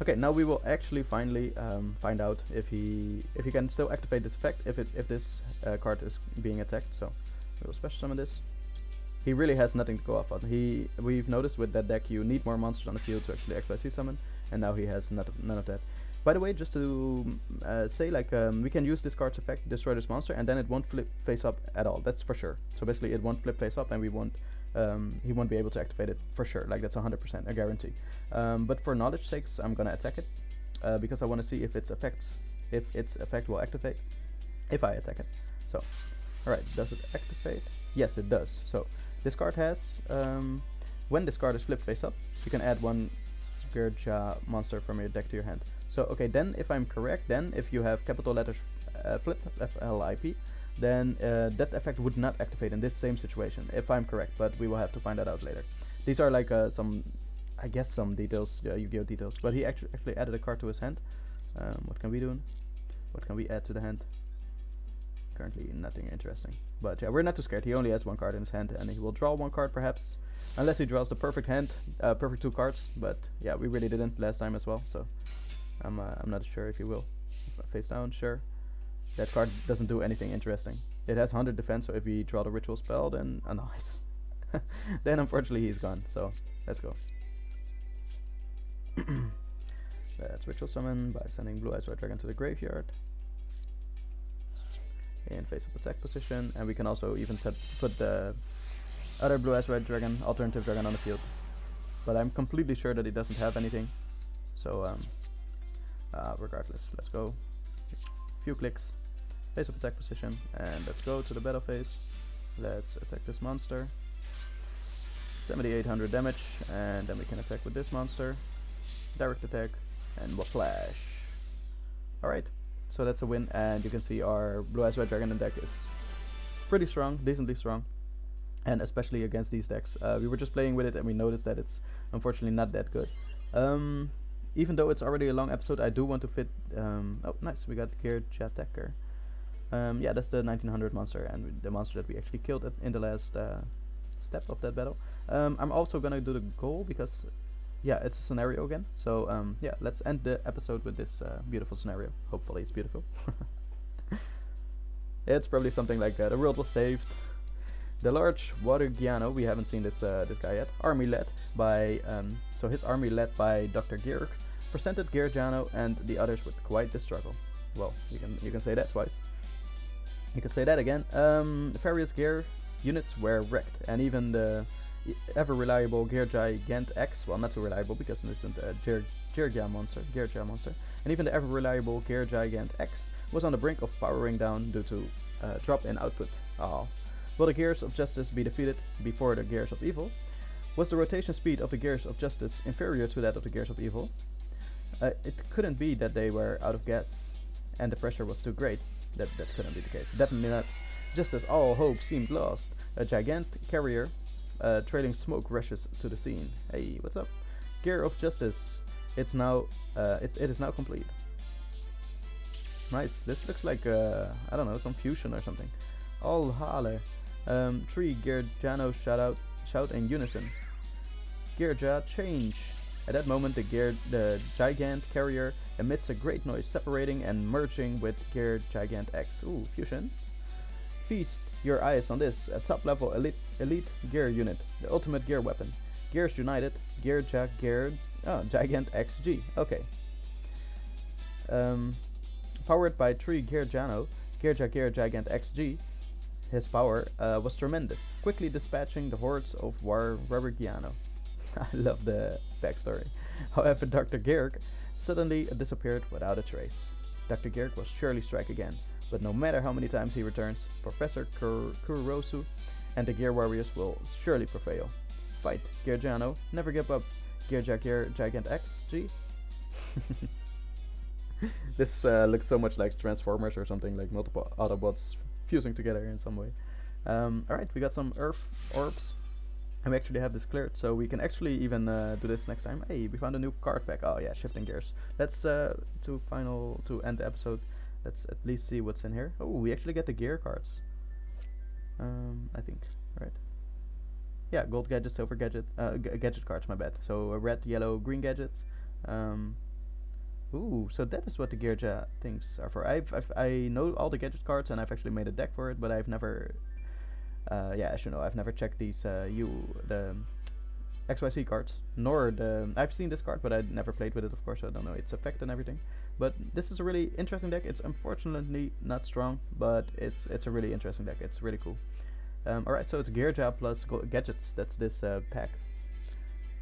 Okay, now we will actually finally find out if he can still activate this effect if this card is being attacked. So we will special summon this. He really has nothing to go off on. We've noticed with that deck you need more monsters on the field to actually XYZ summon, and now he has none of that. By the way, just to say, like, we can use this card's effect, destroy this monster, and then it won't flip face up at all. That's for sure. So basically, it won't flip face up, and we won't. He won't be able to activate it for sure. Like, that's 100% a guarantee. But for knowledge sakes, I'm gonna attack it because I want to see if its effect will activate if I attack it. So, all right, does it activate? Yes, it does. So this card has when this card is flipped face up, you can add one Geargia monster from your deck to your hand. So okay, then if I'm correct, then if you have capital letters flip FLIP, then that effect would not activate in this same situation, if I'm correct, but we will have to find that out later. These are like some details, Yu-Gi-Oh details, but he actually added a card to his hand. What can we do? What can we add to the hand? Currently nothing interesting, but yeah, we're not too scared. He only has one card in his hand, and he will draw one card perhaps, unless he draws the perfect hand, perfect 2 cards. But yeah, we really didn't last time as well, so I'm not sure if he will. Face down, sure. That card doesn't do anything interesting. It has 100 defense, so if we draw the ritual spell, then nice. Then unfortunately he's gone. So let's go. Let's ritual summon by sending Blue Eyes White Dragon to the graveyard in face of attack position, and we can also even put the other Blue Eyes Red Dragon, alternative dragon, on the field. But I'm completely sure that he doesn't have anything. So regardless, let's go. Few clicks, face of attack position, and let's go to the battle phase. Let's attack this monster. 7800 damage, and then we can attack with this monster. Direct attack, and we'll flash. Alright, so that's a win. And you can see our Blue Eyes Red Dragon deck is pretty strong, decently strong. And especially against these decks. We were just playing with it and we noticed that it's unfortunately not that good. Even though it's already a long episode, I do want to fit... oh, nice, we got Geargia Attacker. Yeah, that's the 1900 monster, and the monster that we actually killed in the last step of that battle. I'm also gonna do the goal because... yeah, it's a scenario again. So, yeah, let's end the episode with this beautiful scenario. Hopefully it's beautiful. It's probably something like the world was saved. The large water Giano, we haven't seen this this guy yet. Army led by so his army led by Dr. Gearg presented Geargiano and the others with quite the struggle. Well, you can say that twice. You can say that again. Various Gear units were wrecked, and even the ever reliable Geargigant X, well, not too reliable because this isn't a Geargia monster, and even the ever reliable Geargigant X was on the brink of powering down due to drop in output. Oh. Will the Gears of Justice be defeated before the Gears of Evil? Was the rotation speed of the Gears of Justice inferior to that of the Gears of Evil? It couldn't be that they were out of gas and the pressure was too great. That couldn't be the case. Definitely not. Just as all hope seemed lost, a gigantic carrier trailing smoke rushes to the scene. Hey, what's up? Gear of Justice. It's now it is now complete. Nice. This looks like I don't know, some fusion or something. All holler. 3 Geargiano shout in unison. Geargia change. At that moment the Gigant carrier emits a great noise, separating and merging with Geargigant X. Ooh, fusion. Feast your eyes on this, a top level elite gear unit, the ultimate gear weapon. Gears united, Geargia Gigant XG. Okay. Powered by 3 Geargiano, Geargia Gigant XG. His power was tremendous, quickly dispatching the hordes of Warrigiano. I love the backstory. However, Dr. Gearg suddenly disappeared without a trace. Dr. Gearg will surely strike again, but no matter how many times he returns, Professor Kurosu and the Gear Warriors will surely prevail. Fight, Geargiano, never give up, Geargia Gigant XG. This looks so much like Transformers or something, like multiple Autobots fusing together in some way. Alright, we got some Earth Orbs, and we actually have this cleared, so we can actually even do this next time. Hey, we found a new card pack. Oh yeah, shifting gears. Let's to end the episode, let's at least see what's in here. Oh, we actually get the gear cards. I think, right? Yeah, gold gadget, silver gadget, gadget cards, my bad. So red, yellow, green gadgets. Ooh, so that is what the Geargia things are for. I know all the gadget cards and I've actually made a deck for it, but I've never, yeah, as you know, I've never checked these the XYZ cards, nor the, I've seen this card, but I never played with it, of course, so I don't know its effect and everything. But this is a really interesting deck. It's unfortunately not strong, but it's a really interesting deck. It's really cool. Alright, so it's Geargia plus gadgets. That's this pack.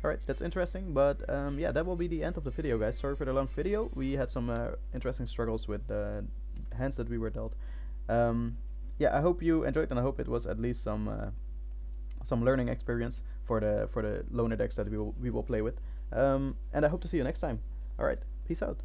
Alright, that's interesting, but yeah, that will be the end of the video, guys. Sorry for the long video. We had some interesting struggles with the hands that we were dealt. Yeah, I hope you enjoyed, and I hope it was at least some learning experience for the loner decks that we will play with. And I hope to see you next time. Alright, peace out.